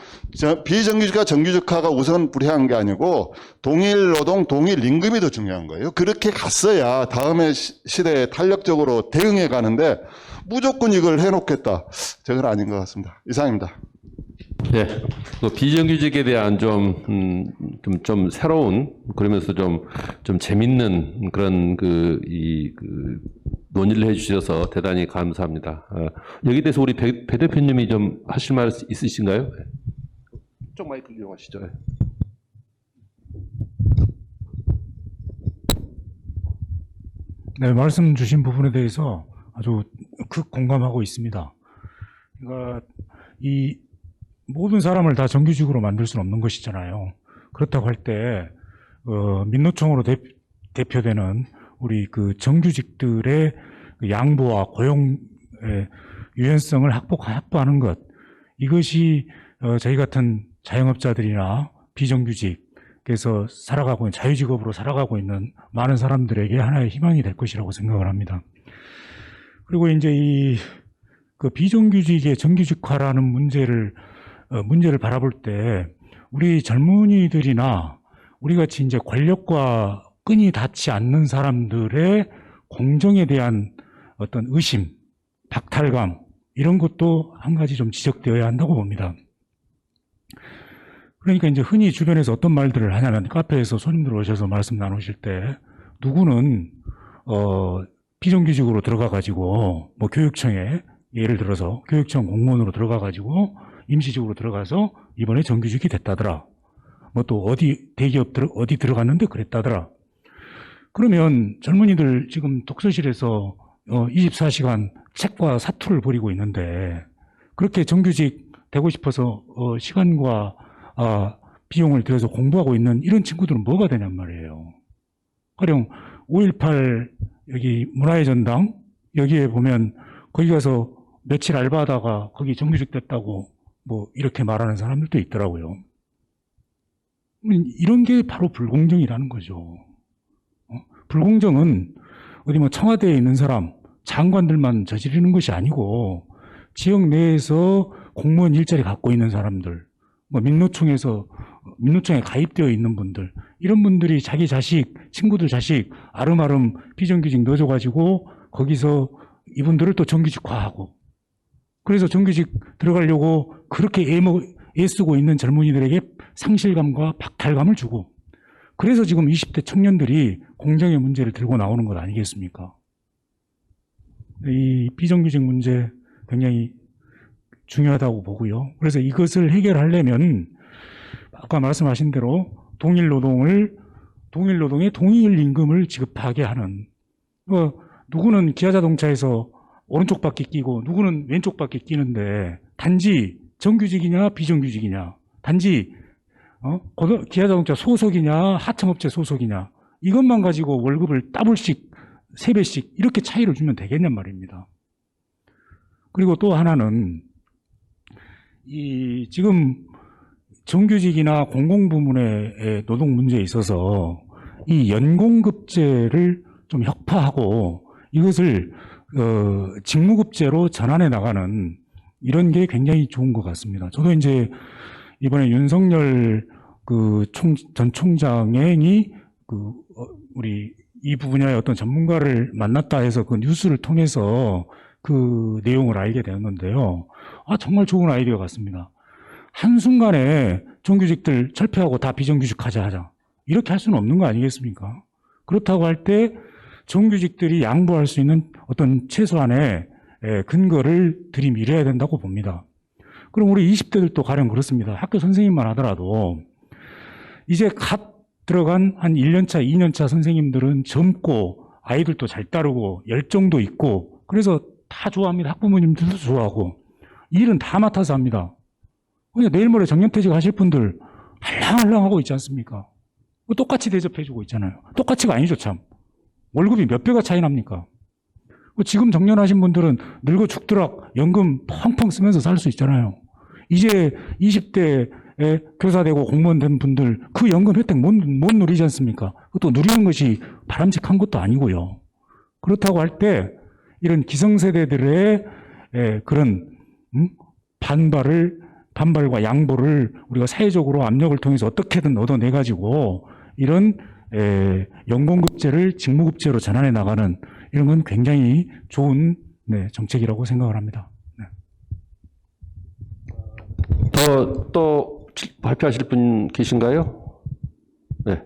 비정규직과 정규직화가 우선 불행한 게 아니고 동일 노동, 동일 임금이 더 중요한 거예요. 그렇게 갔어야 다음의 시대에 탄력적으로 대응해 가는데 무조건 이걸 해놓겠다. 저건 아닌 것 같습니다. 이상입니다. 네, 그 비정규직에 대한 좀 새로운 그러면서 좀 재밌는 그런 논의를 해주셔서 대단히 감사합니다. 여기 대해서 우리 배 대표님이 좀 하실 말 있으신가요? 쪽 마이크 이용하시죠. 네, 말씀 주신 부분에 대해서 아주 공감하고 있습니다. 그러니까 이 모든 사람을 다 정규직으로 만들 수는 없는 것이잖아요. 그렇다고 할 때 민노총으로 대표되는 우리 그 정규직들의 양보와 고용의 유연성을 확보하는 것, 이것이 저희 같은 자영업자들이나 비정규직에서 살아가고 있는 자유직업으로 살아가고 있는 많은 사람들에게 하나의 희망이 될 것이라고 생각을 합니다. 그리고 이제 그 비정규직의 정규직화라는 문제를 바라볼 때 우리 젊은이들이나 우리 같이 이제 권력과 끈이 닿지 않는 사람들의 공정에 대한 어떤 의심, 박탈감 이런 것도 한 가지 좀 지적되어야 한다고 봅니다. 그러니까 이제 흔히 주변에서 어떤 말들을 하냐면 카페에서 손님들 오셔서 말씀 나누실 때 누구는 비정규직으로 들어가 가지고 뭐 교육청에 예를 들어서 교육청 공무원으로 들어가 가지고 임시직으로 들어가서 이번에 정규직이 됐다더라. 뭐 또 어디 대기업 어디 들어갔는데 그랬다더라. 그러면 젊은이들 지금 독서실에서 24시간 책과 사투를 벌이고 있는데 그렇게 정규직 되고 싶어서 시간과 비용을 들여서 공부하고 있는 이런 친구들은 뭐가 되냔 말이에요. 가령 5.18 여기 문화의 전당 여기에 보면 거기 가서 며칠 알바하다가 거기 정규직 됐다고 뭐 이렇게 말하는 사람들도 있더라고요. 이런 게 바로 불공정이라는 거죠. 불공정은 어디 뭐 청와대에 있는 사람, 장관들만 저지르는 것이 아니고 지역 내에서 공무원 일자리 갖고 있는 사람들, 뭐 민노총에 가입되어 있는 분들, 이런 분들이 자기 자식, 친구들 자식 아름아름 비정규직 넣어줘가지고 거기서 이분들을 또 정규직화하고 그래서 정규직 들어가려고 그렇게 애쓰고 있는 젊은이들에게 상실감과 박탈감을 주고 그래서 지금 20대 청년들이 공정의 문제를 들고 나오는 것 아니겠습니까? 이 비정규직 문제 굉장히 중요하다고 보고요. 그래서 이것을 해결하려면 아까 말씀하신 대로 동일 노동에 동일 임금을 지급하게 하는 누구는 기아자동차에서 오른쪽 바퀴 끼고 누구는 왼쪽 바퀴 끼는데 단지 정규직이냐 비정규직이냐 단지 기아자동차 소속이냐 하청업체 소속이냐 이것만 가지고 월급을 더블씩 3배씩 이렇게 차이를 주면 되겠냔 말입니다. 그리고 또 하나는 지금 정규직이나 공공부문의 노동 문제에 있어서 이 연공급제를 좀 혁파하고 이것을 직무급제로 전환해 나가는 이런 게 굉장히 좋은 것 같습니다. 저도 이제 이번에 윤석열 전 총장이 우리 이 분야의 어떤 전문가를 만났다 해서 그 뉴스를 통해서 그 내용을 알게 되었는데요. 아, 정말 좋은 아이디어 같습니다. 한순간에 정규직들 철폐하고 다 비정규직 하자. 이렇게 할 수는 없는 거 아니겠습니까? 그렇다고 할 때 정규직들이 양보할 수 있는 어떤 최소한의 근거를 들이밀어야 된다고 봅니다. 그럼 우리 20대들도 가령 그렇습니다. 학교 선생님만 하더라도 이제 갓 들어간 한 1년차, 2년차 선생님들은 젊고 아이들도 잘 따르고 열정도 있고 그래서 다 좋아합니다. 학부모님들도 좋아하고 일은 다 맡아서 합니다. 그냥 내일 모레 정년퇴직 하실 분들 할랑할랑하고 있지 않습니까? 똑같이 대접해주고 있잖아요. 똑같이가 아니죠, 참. 월급이 몇 배가 차이 납니까? 지금 정년하신 분들은 늙어 죽도록 연금 펑펑 쓰면서 살 수 있잖아요. 이제 20대에 교사 되고 공무원 된 분들 그 연금 혜택 못 누리지 않습니까? 그것도 누리는 것이 바람직한 것도 아니고요. 그렇다고 할 때 이런 기성세대들의 그런 반발과 양보를 우리가 사회적으로 압력을 통해서 어떻게든 얻어내가지고 이런 연공급제를 직무급제로 전환해 나가는 이런 건 굉장히 좋은 정책이라고 생각을 합니다. 네. 또 발표하실 분 계신가요? 네.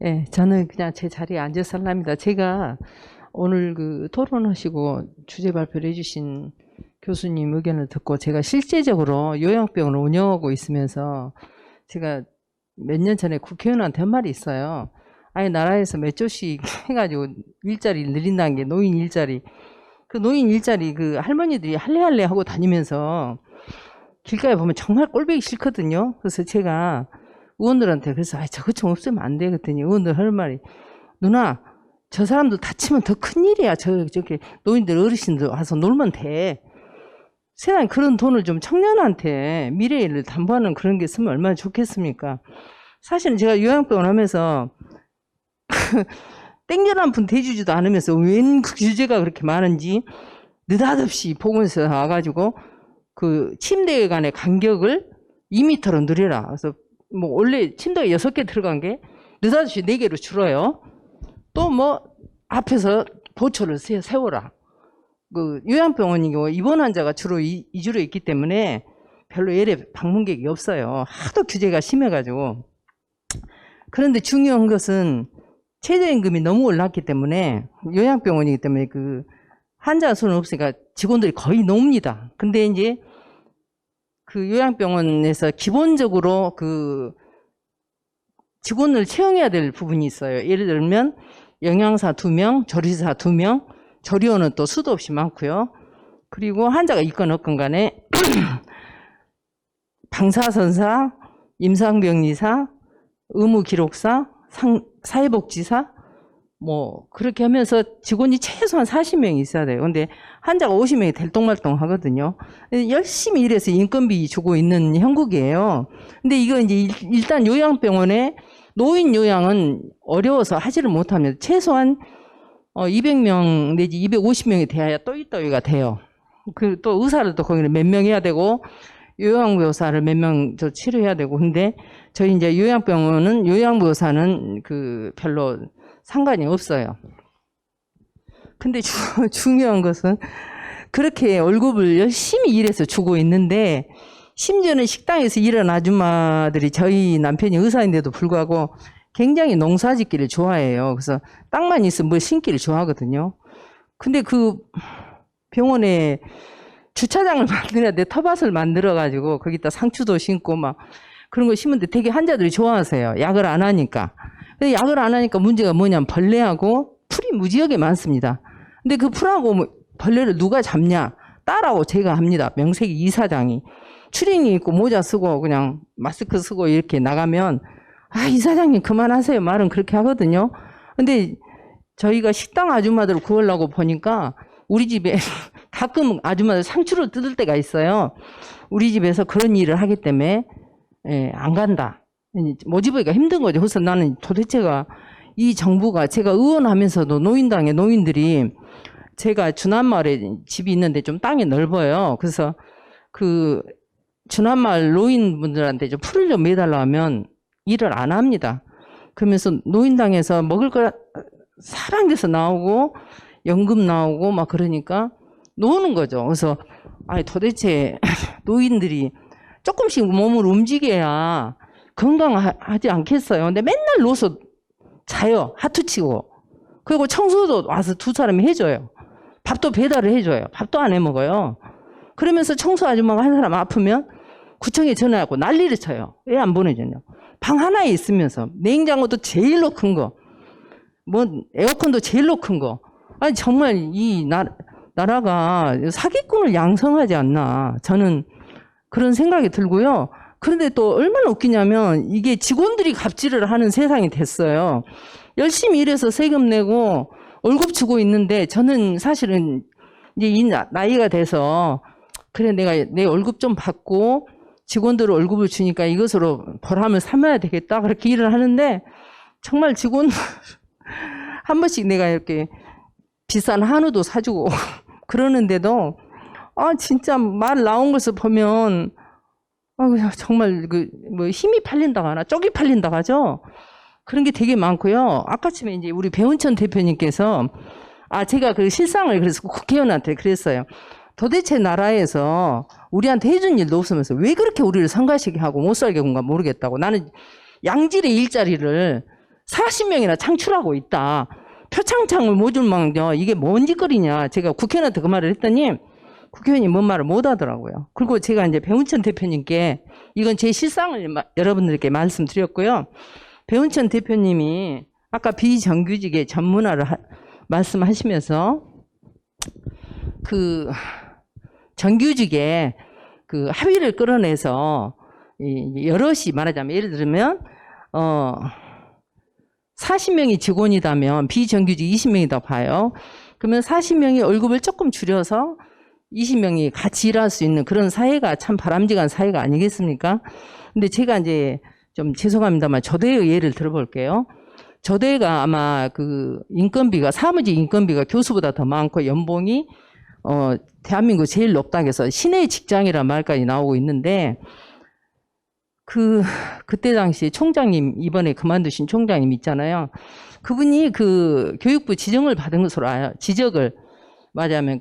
네, 저는 그냥 제 자리에 앉아서 합니다. 제가 오늘 그 토론하시고 주제 발표를 해주신 교수님 의견을 듣고 제가 실제적으로 요양병원을 운영하고 있으면서 제가 몇 년 전에 국회의원한테 한 말이 있어요. 아니, 나라에서 몇 조씩 해가지고 일자리를 늘린다는 게 노인 일자리. 그 노인 일자리 그 할머니들이 할래할래 하고 다니면서 길가에 보면 정말 꼴보기 싫거든요. 그래서 제가 의원들한테 그래서 저것 좀 없으면 안 돼. 그랬더니 의원들 하는 말이 누나 저 사람들 다치면 더 큰일이야. 저렇게 노인들 어르신들 와서 놀면 돼. 세상에 그런 돈을 좀 청년한테 미래를 담보하는 그런 게 있으면 얼마나 좋겠습니까? 사실은 제가 요양병원 하면서 땡겨난 분 대주지도 않으면서 웬 규제가 그렇게 많은지 느닷없이 보건소에 와가지고 그 침대 간의 간격을 2m로 늘려라. 그래서 뭐 원래 침대가 6개 들어간 게 느닷없이 4개로 줄어요. 또 뭐 앞에서 보초를 세워라. 그 요양병원이고 입원 환자가 주로 이주로 있기 때문에 별로 예래 방문객이 없어요. 하도 규제가 심해가지고. 그런데 중요한 것은 최저임금이 너무 올랐기 때문에 요양병원이기 때문에 그 환자 수는 없으니까 직원들이 거의 놉니다. 근데 이제 그 요양병원에서 기본적으로 그 직원을 채용해야 될 부분이 있어요. 예를 들면 영양사 2명, 조리사 2명, 조리원은 또 수도 없이 많고요. 그리고 환자가 있건 없건 간에 방사선사, 임상병리사, 의무기록사, 사회복지사 뭐 그렇게 하면서 직원이 최소한 40명이 있어야 돼요. 근데 환자가 50명이 될똥말똥 하거든요. 열심히 일해서 인건비 주고 있는 형국이에요. 근데 이거 이제 일단 요양병원에 노인 요양은 어려워서 하지를 못하면 최소한 200명 내지 250명이 돼야 또이또이가 돼요. 그 또 의사를 또 거기는 몇 명 해야 되고 요양보호사를 몇 명 저 치료해야 되고. 근데 저희 이제 요양병원은 요양보호사는 그 별로 상관이 없어요. 근데 중요한 것은 그렇게 월급을 열심히 일해서 주고 있는데 심지어는 식당에서 일하는 아줌마들이 저희 남편이 의사인데도 불구하고 굉장히 농사 짓기를 좋아해요. 그래서 땅만 있으면 뭘 심기를 좋아하거든요. 근데 그 병원에 주차장을 만들어야 돼. 텃밭을 만들어가지고 거기다 상추도 심고 막 그런 거 심는데 되게 환자들이 좋아하세요. 약을 안 하니까. 근데 약을 안 하니까 문제가 뭐냐면 벌레하고 풀이 무지하게 많습니다. 근데 그 풀하고 벌레를 누가 잡냐? 딸하고 제가 합니다. 명색이 이사장이. 추리닝 입고 모자 쓰고 그냥 마스크 쓰고 이렇게 나가면 아, 이사장님 그만하세요. 말은 그렇게 하거든요. 근데 저희가 식당 아줌마들을 구하려고 보니까 우리 집에 가끔 아줌마들 상추를 뜯을 때가 있어요. 우리 집에서 그런 일을 하기 때문에 안 간다. 모집하기가 힘든 거죠. 그래서 나는 도대체가 이 정부가 제가 의원하면서도 노인당의 노인들이 제가 주남마을에 집이 있는데 좀 땅이 넓어요. 그래서 그 주남마을 노인분들한테 좀 풀을 좀 매달라 하면 일을 안 합니다. 그러면서 노인당에서 먹을 거 사방에서 나오고 연금 나오고 막 그러니까 노는 거죠. 그래서 아니 도대체 노인들이 조금씩 몸을 움직여야 건강하지 않겠어요. 근데 맨날 누워서 자요. 하투 치고. 그리고 청소도 와서 두 사람이 해줘요. 밥도 배달을 해줘요. 밥도 안 해 먹어요. 그러면서 청소 아줌마가 한 사람 아프면 구청에 전화하고 난리를 쳐요. 왜 안 보내주냐. 방 하나에 있으면서 냉장고도 제일로 큰 거, 뭐 에어컨도 제일로 큰 거. 아니 정말 이 나라가 사기꾼을 양성하지 않나. 저는 그런 생각이 들고요. 그런데 또 얼마나 웃기냐면 이게 직원들이 갑질을 하는 세상이 됐어요. 열심히 일해서 세금 내고 월급 주고 있는데 저는 사실은 이제 이 나이가 돼서 그래 내가 내 월급 좀 받고 직원들 월급을 주니까 이것으로 보람을 삼아야 되겠다 그렇게 일을 하는데 정말 직원 한 번씩 내가 이렇게 비싼 한우도 사주고 그러는데도 아 진짜 말 나온 것을 보면 정말 그 뭐 힘이 팔린다고 하나 쪽이 팔린다고 하죠. 그런 게 되게 많고요. 아까쯤에 이제 우리 배훈천 대표님께서 제가 그 실상을 그래서 국회의원한테 그랬어요. 도대체 나라에서 우리한테 해준 일도 없으면서 왜 그렇게 우리를 성가시게 하고 못 살게 군가 모르겠다고. 나는 양질의 일자리를 40명이나 창출하고 있다. 표창장을 못 줄 망정 이게 뭔 짓거리냐. 제가 국회의원한테 그 말을 했더니 국회의원이 뭔 말을 못 하더라고요. 그리고 제가 이제 배훈천 대표님께 이건 제 실상을 여러분들께 말씀드렸고요. 배훈천 대표님이 아까 비정규직의 전문화를 말씀하시면서 그 정규직에 그 합의를 끌어내서 여럿이 말하자면 예를 들면 40명이 직원이다면 비정규직 20명이다 봐요. 그러면 40명이 월급을 조금 줄여서 20명이 같이 일할 수 있는 그런 사회가 참 바람직한 사회가 아니겠습니까? 근데 제가 이제 좀 죄송합니다만 저대의 예를 들어볼게요. 저대가 아마 그 인건비가 사무직 인건비가 교수보다 더 많고 연봉이 대한민국 제일 높다고 해서 신의 직장이란 말까지 나오고 있는데 그때 당시 총장님 이번에 그만두신 총장님 있잖아요. 그분이 그 교육부 지정을 받은 것으로 알아요. 지적을 말하자면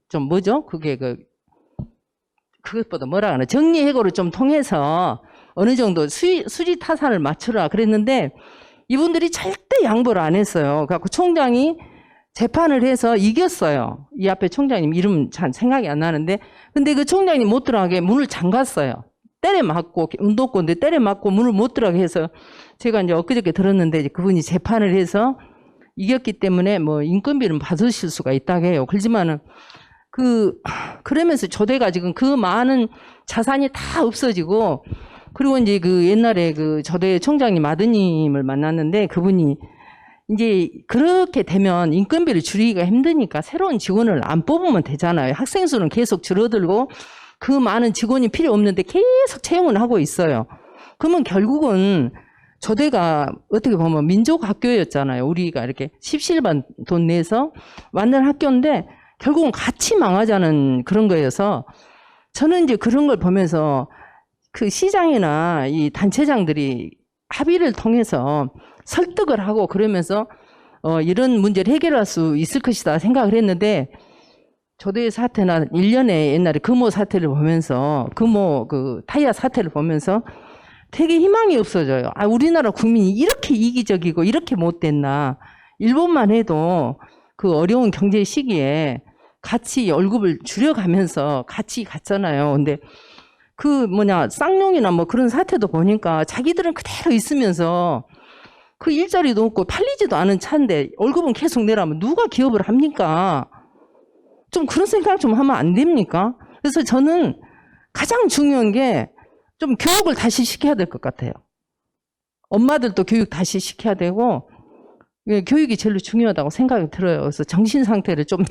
좀 뭐죠? 그게 그것보다 뭐라 하나 정리해고를 좀 통해서 어느 정도 수지 타산을 맞추라 그랬는데 이분들이 절대 양보를 안 했어요. 그래갖고 총장이 재판을 해서 이겼어요. 이 앞에 총장님 이름 잘 생각이 안 나는데 근데 그 총장님 못 들어가게 문을 잠갔어요. 때려 맞고 운동권대 때려 맞고 문을 못 들어가게 해서 제가 이제 엊그저께 들었는데 이제 그분이 재판을 해서 이겼기 때문에 뭐 인건비는 받으실 수가 있다고 해요. 그렇지만은 그러면서 저대가 지금 그 많은 자산이 다 없어지고 그리고 이제 그 옛날에 그 저대 총장님 아드님을 만났는데 그분이 이제 그렇게 되면 인건비를 줄이기가 힘드니까 새로운 직원을 안 뽑으면 되잖아요. 학생 수는 계속 줄어들고 그 많은 직원이 필요 없는데 계속 채용을 하고 있어요. 그러면 결국은 저대가 어떻게 보면 민족학교였잖아요. 우리가 이렇게 십시일반 돈 내서 만든 학교인데 결국은 같이 망하자는 그런 거여서 저는 이제 그런 걸 보면서 그 시장이나 이 단체장들이 합의를 통해서 설득을 하고 그러면서 이런 문제를 해결할 수 있을 것이다 생각을 했는데 저대 사태나 1년에 옛날에 금호 사태를 보면서 그 타이어 사태를 보면서 되게 희망이 없어져요. 우리나라 국민이 이렇게 이기적이고 이렇게 못됐나. 일본만 해도 그 어려운 경제 시기에 같이 월급을 줄여가면서 같이 갔잖아요. 근데 쌍용이나 뭐 그런 사태도 보니까 자기들은 그대로 있으면서 그 일자리도 없고 팔리지도 않은 차인데 월급은 계속 내라면 누가 기업을 합니까? 좀 그런 생각 좀 하면 안 됩니까? 그래서 저는 가장 중요한 게 좀 교육을 다시 시켜야 될 것 같아요. 엄마들도 교육 다시 시켜야 되고 교육이 제일 중요하다고 생각이 들어요. 그래서 정신 상태를 좀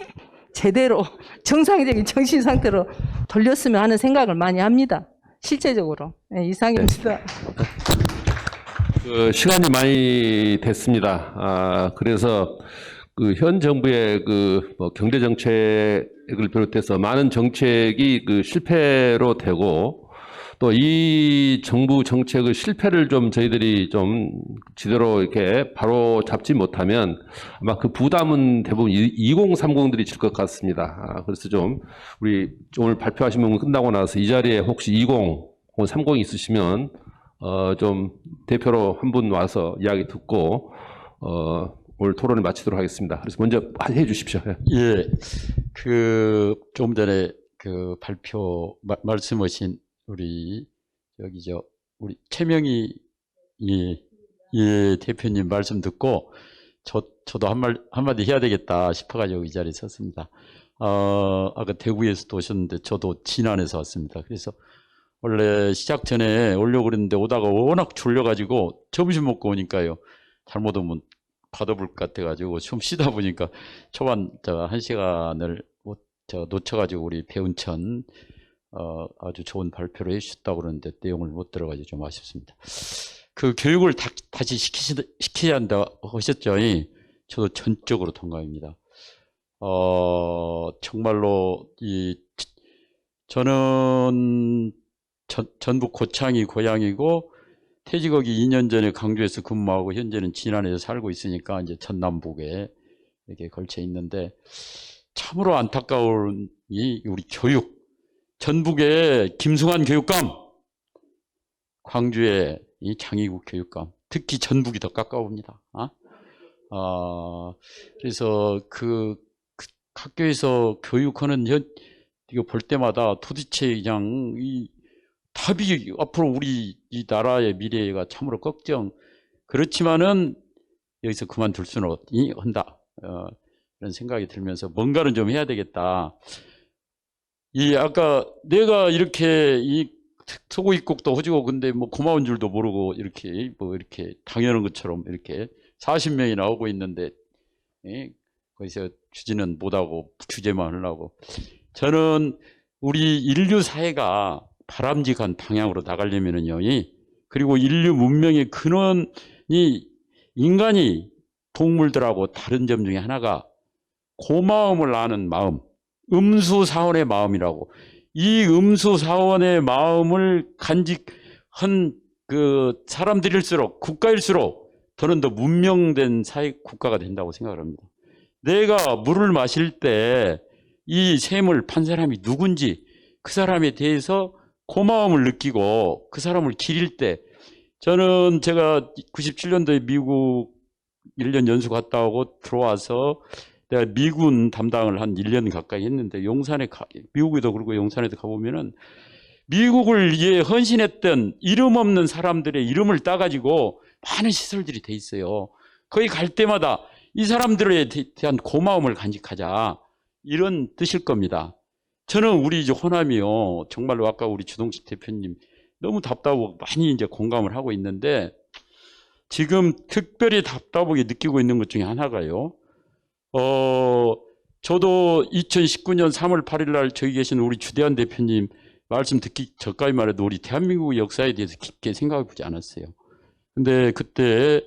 제대로 정상적인 정신 상태로 돌렸으면 하는 생각을 많이 합니다. 실제적으로. 네, 이상입니다. 시간이 많이 됐습니다. 그래서 현 정부의 뭐 경제 정책을 비롯해서 많은 정책이 실패로 되고 또 이 정부 정책의 실패를 좀 저희들이 좀 제대로 이렇게 바로 잡지 못하면 아마 그 부담은 대부분 2030들이 질 것 같습니다. 그래서 좀 우리 오늘 발표하신 부분 끝나고 나서 이 자리에 혹시 20 혹은 30 있으시면 좀 대표로 한 분 와서 이야기 듣고 오늘 토론을 마치도록 하겠습니다. 그래서 먼저 해 주십시오. 예, 좀 전에 말씀하신 우리 우리 최명희 대표님 말씀 듣고 저도 한마디 해야 되겠다 싶어가지고 이 자리에 섰습니다. 아까 대구에서도 오셨는데 저도 진안에서 왔습니다. 그래서 원래 시작 전에 오려고 그랬는데 오다가 워낙 졸려가지고 점심 먹고 오니까요. 잘못 오면 받아볼 것 같아가지고 좀 쉬다 보니까 초반 1시간을 놓쳐가지고 우리 배운천 아주 좋은 발표를 해주셨다고 그러는데 내용을 못 들어가지고 좀 아쉽습니다. 그 교육을 다시 시켜야 한다 하셨죠? 저도 전적으로 동감입니다. 정말로 저는 전북 고창이 고향이고 퇴직하기 2년 전에 강주에서 근무하고 현재는 진안에서 살고 있으니까 이제 전남북에 이렇게 걸쳐 있는데 참으로 안타까운 우리 교육. 전북의 김승환 교육감, 광주의 이 장희국 교육감, 특히 전북이 더 가까웁니다. 그래서 학교에서 교육하는 이거 볼 때마다 도대체 그냥 답이 앞으로 우리 이 나라의 미래가 참으로 걱정. 그렇지만은 여기서 그만둘 수는 없다. 이런 생각이 들면서 뭔가는 좀 해야 되겠다. 아까 내가 이렇게 서구 입국도 해주고 근데 뭐 고마운 줄도 모르고 이렇게 당연한 것처럼 이렇게 40명이 나오고 있는데 거기서 추진은 못하고 규제만 하려고. 저는 우리 인류 사회가 바람직한 방향으로 나가려면은요, 그리고 인류 문명의 근원이 인간이 동물들하고 다른 점 중에 하나가 고마움을 아는 마음, 음수사원의 마음이라고. 이 음수사원의 마음을 간직한 사람들일수록, 국가일수록 저는 더 문명된 국가가 된다고 생각을 합니다. 내가 물을 마실 때 이 샘을 판 사람이 누군지 그 사람에 대해서 고마움을 느끼고 그 사람을 기릴 때, 저는 제가 97년도에 미국 1년 연수 갔다 오고 들어와서 내가 미군 담당을 한 1년 가까이 했는데 미국에도 그러고 용산에도 가보면은 미국을 위해 헌신했던 이름 없는 사람들의 이름을 따가지고 많은 시설들이 돼 있어요. 거기 갈 때마다 이 사람들에 대한 고마움을 간직하자, 이런 뜻일 겁니다. 저는 우리 호남이요, 정말로 아까 우리 주동식 대표님 너무 답답하고 많이 이제 공감을 하고 있는데, 지금 특별히 답답하게 느끼고 있는 것 중에 하나가요. 저도 2019년 3월 8일 날 저기 계신 우리 주대한 대표님 말씀 듣기 전까지만 해도 우리 대한민국 역사에 대해서 깊게 생각해 보지 않았어요. 근데 그때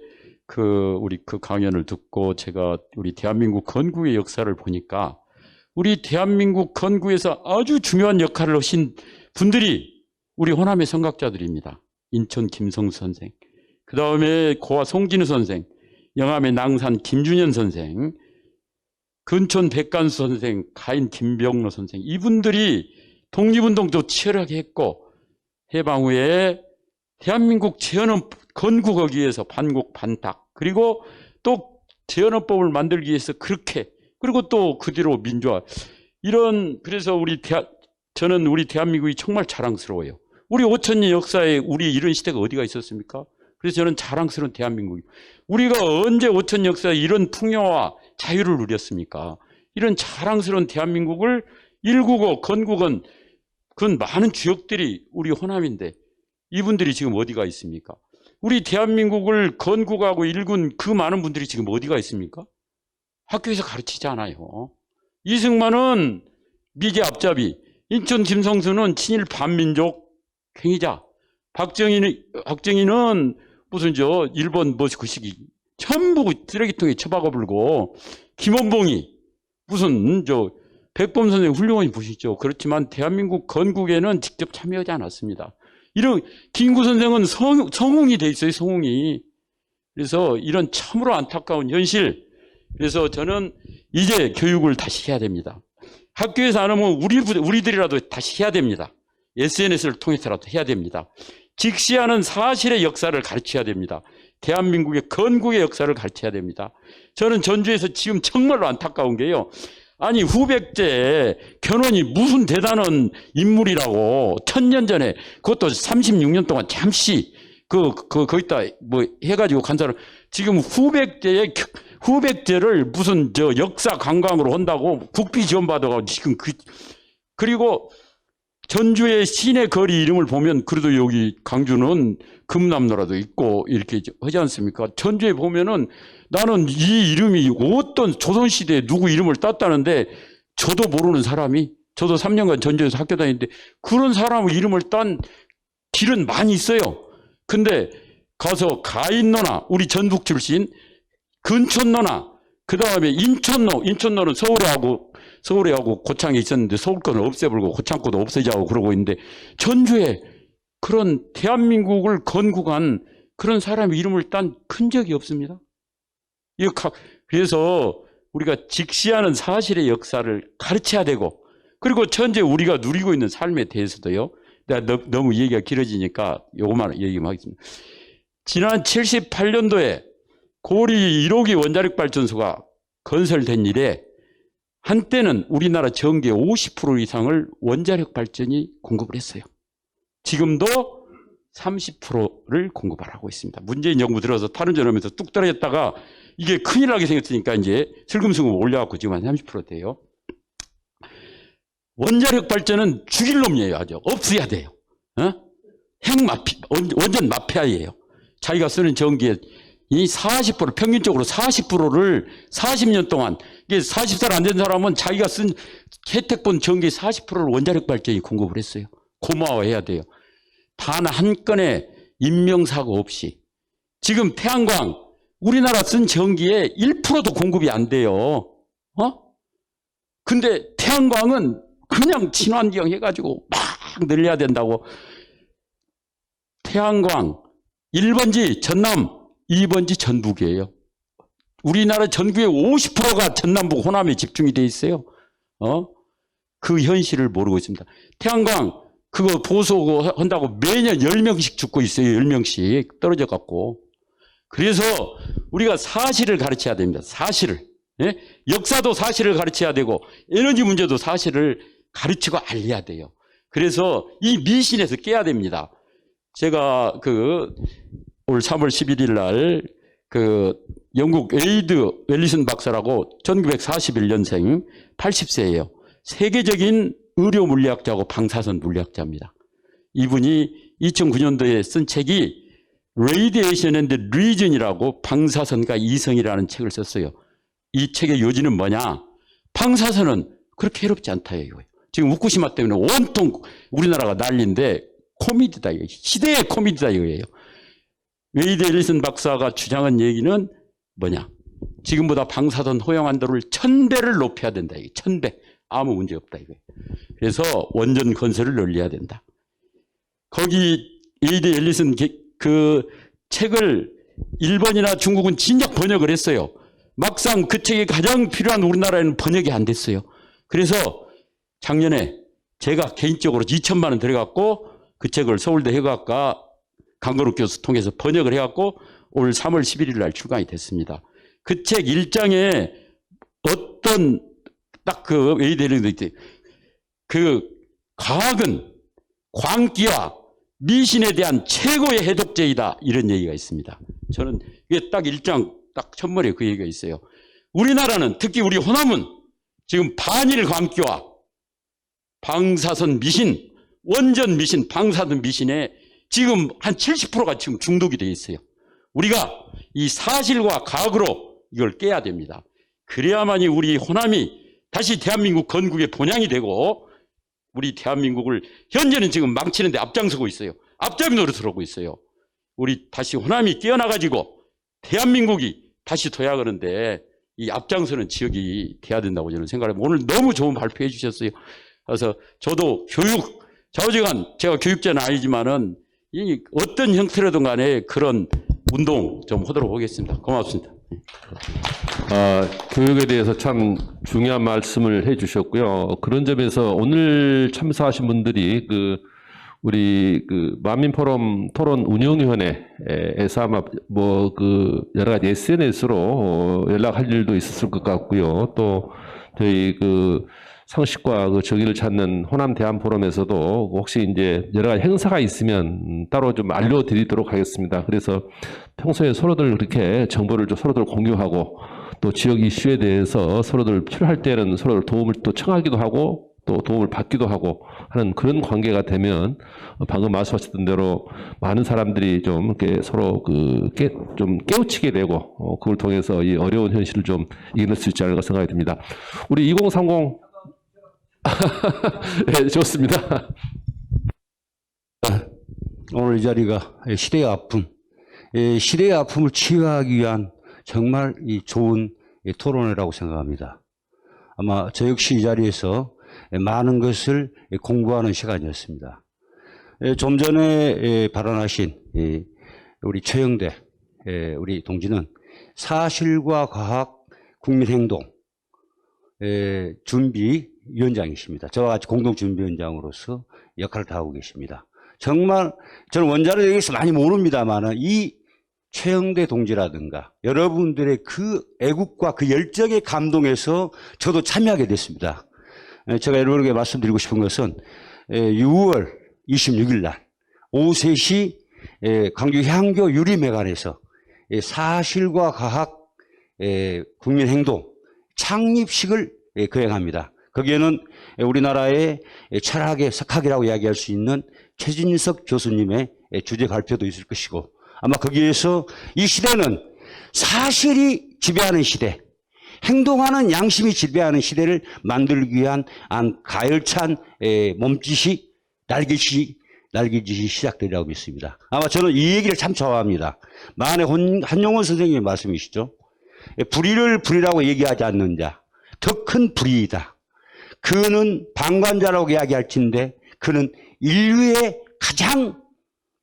우리 강연을 듣고 제가 우리 대한민국 건국의 역사를 보니까 우리 대한민국 건국에서 아주 중요한 역할을 하신 분들이 우리 호남의 성각자들입니다. 인천 김성수 선생, 그 다음에 고아 송진우 선생, 영암의 낭산 김준현 선생, 근촌 백간수 선생, 가인 김병로 선생, 이분들이 독립운동도 치열하게 했고 해방 후에 대한민국 제헌헌 건국하기 위해서 반국 반탁, 그리고 또 제헌헌법을 만들기 위해서 그렇게, 그리고 또 그 뒤로 민주화, 그래서 저는 우리 대한민국이 정말 자랑스러워요. 우리 5,000년 역사에 우리 이런 시대가 어디가 있었습니까? 그래서 저는 자랑스러운 대한민국이, 우리가 언제 5,000년 역사에 이런 풍요와 자유를 누렸습니까? 이런 자랑스러운 대한민국을 195 건국은 그건 많은 주역들이 우리 호남인데 이분들이 지금 어디가 있습니까? 우리 대한민국을 건국하고 일군 그 많은 분들이 지금 어디가 있습니까? 학교에서 가르치지 않아요. 이승만은 미제 앞잡이, 인천 김성수는 친일 반민족 행위자, 박정희는 무슨 일본 그 시기 전부 쓰레기통에 처박아 불고, 김원봉이 무슨 백범 선생 훌륭하게 보시죠. 그렇지만 대한민국 건국에는 직접 참여하지 않았습니다. 이런 김구 선생은 성웅이 돼 있어요. 성웅이. 그래서 이런 참으로 안타까운 현실. 그래서 저는 이제 교육을 다시 해야 됩니다. 학교에서 안 하면 우리들이라도 다시 해야 됩니다. SNS를 통해서라도 해야 됩니다. 직시하는 사실의 역사를 가르쳐야 됩니다. 대한민국의 건국의 역사를 가르쳐야 됩니다. 저는 전주에서 지금 정말로 안타까운 게요. 아니 후백제 견훤이 무슨 대단한 인물이라고 1000년 전에 그것도 36년 동안 잠시 거기다 뭐 해가지고 간 사람 지금 후백제를 무슨 저 역사 관광으로 한다고 국비 지원 받아가지고 지금 그리고 전주의 시내 거리 이름을 보면 그래도 여기 광주는 금남로라도 있고 이렇게 하지 않습니까? 전주에 보면은 나는 이 이름이 어떤 조선시대에 누구 이름을 땄다는데 저도 모르는 사람이 저도 3년간 전주에서 학교 다니는데 그런 사람 이름을 딴 길은 많이 있어요. 근데 가서 가인노나 우리 전북 출신 근촌노나 그 다음에 인천노는 서울에 하고 고창에 있었는데 서울 거는 없애버리고 고창 거도 없애자고 그러고 있는데 전주에 그런 대한민국을 건국한 그런 사람 이름을 딴 큰 적이 없습니다. 그래서 우리가 직시하는 사실의 역사를 가르쳐야 되고 그리고 현재 우리가 누리고 있는 삶에 대해서도요. 내가 너무 얘기가 길어지니까 요거만 얘기만 하겠습니다. 지난 78년도에 고리 1호기 원자력 발전소가 건설된 이래 한때는 우리나라 전기의 50% 이상을 원자력 발전이 공급을 했어요. 지금도 30%를 공급을 하고 있습니다. 문재인 정부 들어서 탈원전하면서 뚝 떨어졌다가 이게 큰일 나게 생겼으니까 이제 슬금슬금 올려갖고 지금 한 30% 돼요. 원자력 발전은 죽일 놈이에요. 아주 없애야 돼요. 완전 마피아예요. 자기가 쓰는 전기의 이 40% 평균적으로 40%를 40년 동안 이게 40살 안 된 사람은 자기가 쓴 혜택 본 전기의 40%를 원자력 발전이 공급을 했어요. 고마워해야 돼요. 단 한 건의 인명사고 없이 지금 태양광 우리나라 쓴 전기의 1%도 공급이 안 돼요. 근데 태양광은 그냥 친환경 해가지고 막 늘려야 된다고. 태양광 1번지 전남 2번지 전북이에요. 우리나라 전국의 50%가 전남북 호남에 집중이 돼 있어요. 그 현실을 모르고 있습니다. 태양광 그거 보수 한다고 매년 10명씩 죽고 있어요. 10명씩 떨어져 갖고. 그래서 우리가 사실을 가르쳐야 됩니다. 사실을. 예? 역사도 사실을 가르쳐야 되고 에너지 문제도 사실을 가르치고 알려야 돼요. 그래서 이 미신에서 깨야 됩니다. 제가 올 3월 11일 날 영국 에이드 웰리슨 박사라고 1941년생 80세예요. 세계적인 의료 물리학자고 방사선 물리학자입니다. 이분이 2009년도에 쓴 책이 Radiation and Reason이라고 방사선과 이성이라는 책을 썼어요. 이 책의 요지는 뭐냐? 방사선은 그렇게 해롭지 않다 이거예요. 지금 후쿠시마 때문에 온통 우리나라가 난리인데 코미디다 이거예요. 시대의 코미디다 이거예요. 웨이드 앨리슨 박사가 주장한 얘기는 뭐냐? 지금보다 방사선 허용 한도를 1000배를 높여야 된다. 이게 1000배. 아무 문제 없다 이거예요. 그래서 원전 건설을 늘려야 된다. 거기 웨이드 앨리슨 그 책을 일본이나 중국은 진작 번역을 했어요. 막상 그 책이 가장 필요한 우리나라에는 번역이 안 됐어요. 그래서 작년에 제가 개인적으로 2천만 원 들어갔고 그 책을 서울대 해과학과 강건욱 교수 통해서 번역을 해갖고 올 3월 11일 날 출간이 됐습니다. 그 책 1장에 어떤 딱 웨이데르도 있대. 과학은 광기와 미신에 대한 최고의 해독제이다. 이런 얘기가 있습니다. 저는 이게 딱 1장 딱 첫머리에 그 얘기가 있어요. 우리나라는 특히 우리 호남은 지금 반일 광기와 방사선 미신, 원전 미신, 방사선 미신에 지금 한 70%가 지금 중독이 되어 있어요. 우리가 이 사실과 과학으로 이걸 깨야 됩니다. 그래야만이 우리 호남이 다시 대한민국 건국의 본향이 되고 우리 대한민국을 현재는 지금 망치는데 앞장서고 있어요. 앞잡이 노릇을 하고 있어요. 우리 다시 호남이 깨어나가지고 대한민국이 다시 도약하는데 이 앞장서는 지역이 돼야 된다고 저는 생각합니다. 오늘 너무 좋은 발표해 주셨어요. 그래서 저도 교육 좌우지간 제가 교육자는 아니지만은 이 어떤 형태로든 간에 그런 운동 좀 하도록 하겠습니다. 고맙습니다. 교육에 대해서 참 중요한 말씀을 해주셨고요. 그런 점에서 오늘 참석하신 분들이 우리 만민 포럼 토론 운영위원회에서 아마 여러 가지 SNS로 연락할 일도 있었을 것 같고요. 또 저희 상식과 정의를 찾는 호남 대한 포럼에서도 혹시 이제 여러 가지 행사가 있으면 따로 좀 알려드리도록 하겠습니다. 그래서 평소에 서로들 그렇게 정보를 좀 서로들 공유하고 또 지역 이슈에 대해서 서로들 필요할 때는 서로들 도움을 또 청하기도 하고 또 도움을 받기도 하고 하는 그런 관계가 되면 방금 말씀하셨던 대로 많은 사람들이 좀 이렇게 서로 좀 깨우치게 되고 그걸 통해서 이 어려운 현실을 좀 이겨낼 수 있지 않을까 생각이 듭니다. 우리 2030 네, 좋습니다. 오늘 이 자리가 시대의 아픔, 시대의 아픔을 치유하기 위한 정말 좋은 토론회라고 생각합니다. 아마 저 역시 이 자리에서 많은 것을 공부하는 시간이었습니다. 좀 전에 발언하신 우리 최영대 우리 동지는 사실과 과학 국민행동 준비위원장이십니다. 저와 같이 공동준비위원장으로서 역할을 다하고 계십니다. 정말 저는 원자로에 대해서 많이 모릅니다만 이 최영대 동지라든가 여러분들의 그 애국과 그 열정에 감동해서 저도 참여하게 됐습니다. 제가 여러분에게 말씀드리고 싶은 것은 6월 26일 날 오후 3시 광주 향교 유림회관에서 사실과 과학 국민행동 창립식을 거행합니다. 거기에는 우리나라의 철학의 석학이라고 이야기할 수 있는 최진석 교수님의 주제 발표도 있을 것이고 아마 거기에서 이 시대는 사실이 지배하는 시대, 행동하는 양심이 지배하는 시대를 만들기 위한 가열찬 몸짓이 날개짓이 시작되리라고 믿습니다. 아마 저는 이 얘기를 참 좋아합니다. 만에 한용운 선생님의 말씀이시죠. 불의를 불의라고 얘기하지 않는 자, 더 큰 불의이다. 그는 방관자라고 이야기할진데 그는 인류의 가장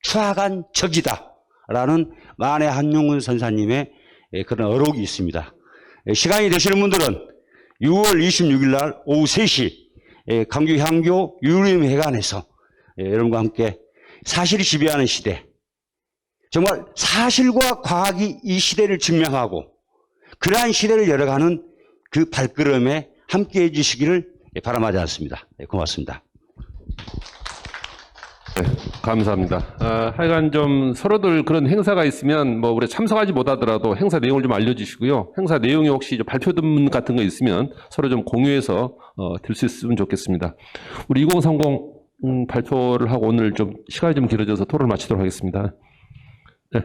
추악한 적이다. 라는 만해 한용운 선사님의 그런 어록이 있습니다. 시간이 되시는 분들은 6월 26일 날 오후 3시 광주 향교 유림회관에서 여러분과 함께 사실이 지배하는 시대, 정말 사실과 과학이 이 시대를 증명하고 그러한 시대를 열어가는 그 발걸음에 함께해 주시기를 바람하지 않습니다. 고맙습니다. 네, 감사합니다. 하여간 좀 서로들 그런 행사가 있으면 우리 참석하지 못하더라도 행사 내용을 좀 알려주시고요. 행사 내용이 혹시 발표문 같은 거 있으면 서로 좀 공유해서 들 수 있으면 좋겠습니다. 우리 2030 발표를 하고 오늘 좀 시간이 좀 길어져서 토론을 마치도록 하겠습니다. 네.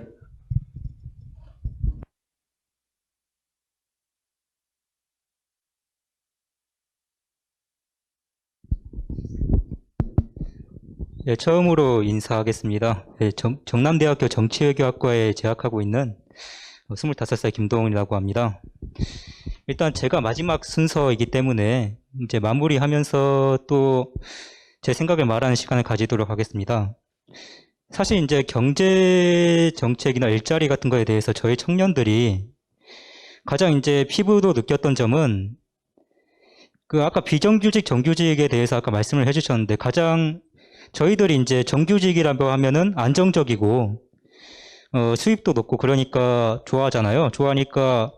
네, 처음으로 인사하겠습니다. 네, 정남대학교 정치외교학과에 재학하고 있는 25살 김동훈이라고 합니다. 일단 제가 마지막 순서이기 때문에 이제 마무리하면서 또 제 생각을 말하는 시간을 가지도록 하겠습니다. 사실 이제 경제 정책이나 일자리 같은 거에 대해서 저희 청년들이 가장 이제 피부로 느꼈던 점은 아까 비정규직, 정규직에 대해서 아까 말씀을 해주셨는데 가장 저희들이 이제 정규직이라고 하면은 안정적이고 수입도 높고 그러니까 좋아하잖아요. 좋아하니까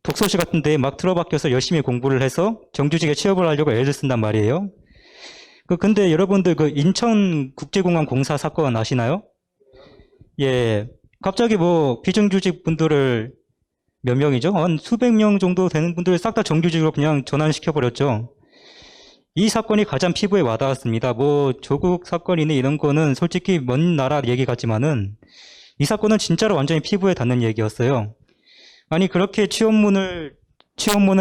독서실 같은 데 막 틀어박혀서 열심히 공부를 해서 정규직에 취업을 하려고 애를 쓴단 말이에요. 근데 여러분들 인천국제공항 공사 사건 아시나요? 예. 갑자기 비정규직 분들을 몇 명이죠? 한 수백 명 정도 되는 분들을 싹 다 정규직으로 그냥 전환시켜버렸죠. 이 사건이 가장 피부에 와닿았습니다. 조국 사건이니 이런 거는 솔직히 먼 나라 얘기 같지만은 이 사건은 진짜로 완전히 피부에 닿는 얘기였어요. 아니 그렇게 취업문을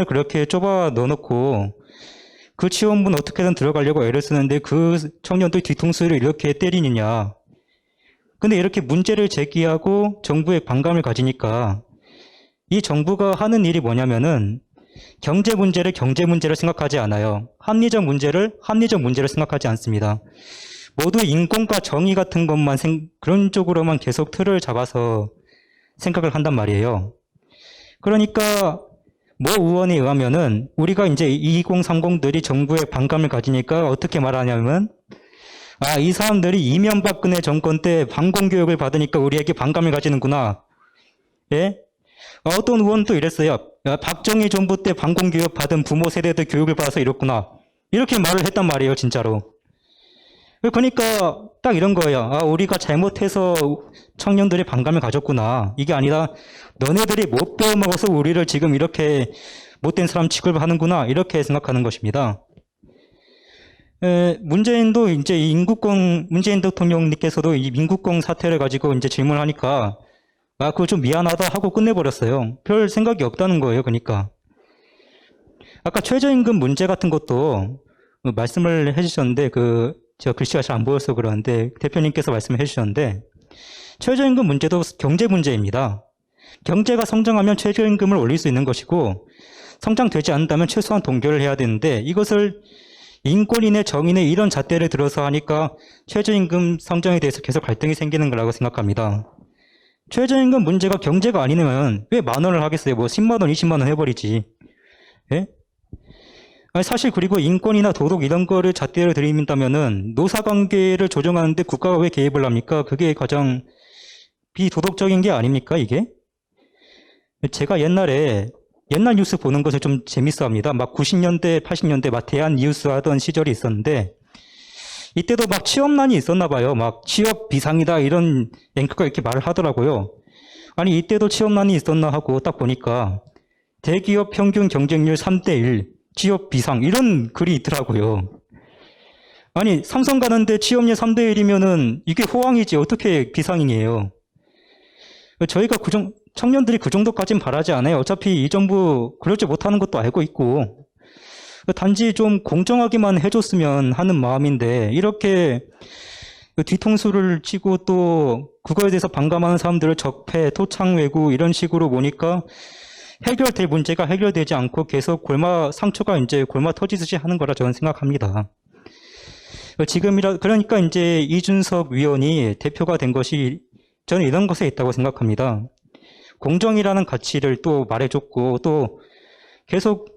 그렇게 좁아 넣어놓고 그 취업문 어떻게든 들어가려고 애를 쓰는데 그 청년들 뒤통수를 이렇게 때리느냐. 근데 이렇게 문제를 제기하고 정부의 반감을 가지니까 이 정부가 하는 일이 뭐냐면은 경제 문제를 경제 문제로 생각하지 않아요. 합리적 문제를 합리적 문제로 생각하지 않습니다. 모두 인권과 정의 같은 것만 그런 쪽으로만 계속 틀을 잡아서 생각을 한단 말이에요. 그러니까 모 의원에 의하면은 우리가 이제 2030들이 정부에 반감을 가지니까 어떻게 말하냐면 이 사람들이 이명박근혜 정권 때 반공교육을 받으니까 우리에게 반감을 가지는구나. 예? 어떤 의원은 또 이랬어요. 박정희 정부 때 반공교육 받은 부모 세대들 교육을 받아서 이렇구나. 이렇게 말을 했단 말이에요, 진짜로. 그러니까 딱 이런 거예요. 우리가 잘못해서 청년들이 반감을 가졌구나. 이게 아니라 너네들이 못 배워먹어서 우리를 지금 이렇게 못된 사람 취급하는구나. 이렇게 생각하는 것입니다. 문재인도 이제 문재인 대통령님께서도 이 민국공 사태를 가지고 이제 질문하니까 그거 좀 미안하다 하고 끝내버렸어요. 별 생각이 없다는 거예요. 그러니까. 아까 최저임금 문제 같은 것도 말씀을 해주셨는데 제가 글씨가 잘 안 보여서 그러는데 대표님께서 말씀해 주셨는데 최저임금 문제도 경제 문제입니다. 경제가 성장하면 최저임금을 올릴 수 있는 것이고 성장되지 않는다면 최소한 동결을 해야 되는데 이것을 인권이네 정의네 이런 잣대를 들어서 하니까 최저임금 성장에 대해서 계속 갈등이 생기는 거라고 생각합니다. 최저임금 문제가 경제가 아니면 왜 10,000원을 하겠어요? 뭐 10만 원, 20만 원 해버리지. 예? 사실 그리고 인권이나 도덕 이런 거를 잣대로 들이민다면은 노사관계를 조정하는데 국가가 왜 개입을 합니까? 그게 가장 비도덕적인 게 아닙니까 이게? 제가 옛날 뉴스 보는 것을 좀 재밌어 합니다. 막 90년대, 80년대 막 대한 뉴스 하던 시절이 있었는데 이때도 막 취업난이 있었나 봐요. 막 취업 비상이다 이런 앵커가 이렇게 말을 하더라고요. 아니 이때도 취업난이 있었나 하고 딱 보니까 대기업 평균 경쟁률 3대1 취업 비상 이런 글이 있더라고요. 아니 삼성 가는데 취업률 3대1이면은 이게 호황이지 어떻게 비상이에요. 저희가 청년들이 그 정도까진 바라지 않아요. 어차피 이 정부 그러지 못하는 것도 알고 있고 단지 좀 공정하게만 해줬으면 하는 마음인데 이렇게 뒤통수를 치고 또 그거에 대해서 반감하는 사람들을 적폐, 토착 외구 이런 식으로 보니까 해결될 문제가 해결되지 않고 계속 상처가 이제 골마 터지듯이 하는 거라 저는 생각합니다. 그러니까 이제 이준석 위원이 대표가 된 것이 저는 이런 것에 있다고 생각합니다. 공정이라는 가치를 또 말해줬고 또 계속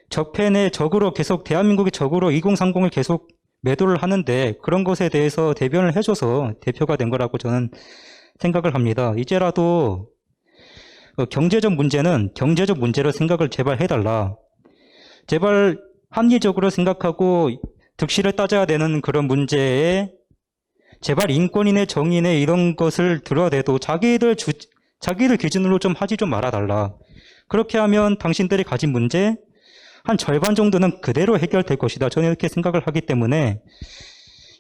적폐 내 적으로 계속 대한민국의 적으로 2030을 계속 매도를 하는데 그런 것에 대해서 대변을 해줘서 대표가 된 거라고 저는 생각을 합니다. 이제라도 경제적 문제는 경제적 문제로 생각을 제발 해달라. 제발 합리적으로 생각하고 득실을 따져야 되는 그런 문제에 제발 인권이네 정의네 이런 것을 드러내도 자기들 기준으로 좀 하지 좀 말아달라. 그렇게 하면 당신들이 가진 문제 한 절반 정도는 그대로 해결될 것이다. 저는 이렇게 생각을 하기 때문에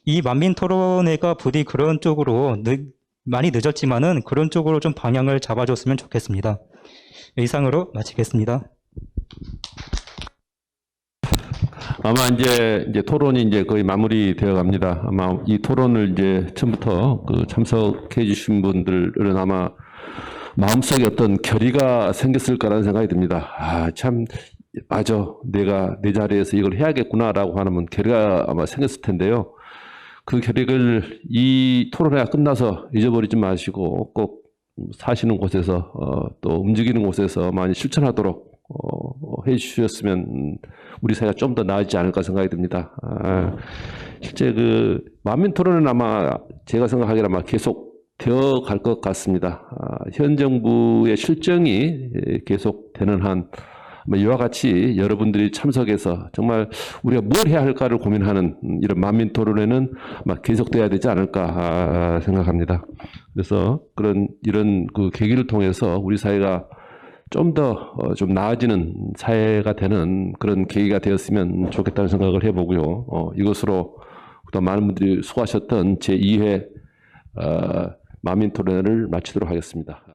이 만민토론회가 부디 그런 쪽으로 많이 늦었지만은 그런 쪽으로 좀 방향을 잡아줬으면 좋겠습니다. 이상으로 마치겠습니다. 아마 이제 토론이 이제 거의 마무리되어 갑니다. 아마 이 토론을 이제 처음부터 참석해 주신 분들은 아마 마음속에 어떤 결의가 생겼을 거라는 생각이 듭니다. 참, 맞아. 내가 내 자리에서 이걸 해야겠구나라고 하는 결의가 아마 생겼을 텐데요. 그 결의를 이 토론회가 끝나서 잊어버리지 마시고 꼭 사시는 곳에서 또 움직이는 곳에서 많이 실천하도록 해주셨으면 우리 사회가 좀 더 나아지지 않을까 생각이 듭니다. 실제 만민토론은 아마 제가 생각하기에는 아마 계속 되어 갈 것 같습니다. 현 정부의 실정이 계속되는 한 이와 같이 여러분들이 참석해서 정말 우리가 뭘 해야 할까를 고민하는 이런 만민토론회는 아마 계속돼야 되지 않을까 생각합니다. 그래서 이런 계기를 통해서 우리 사회가 좀 더 좀 나아지는 사회가 되는 그런 계기가 되었으면 좋겠다는 생각을 해보고요. 이것으로 또 많은 분들이 수고하셨던 제2회 만민토론회를 마치도록 하겠습니다.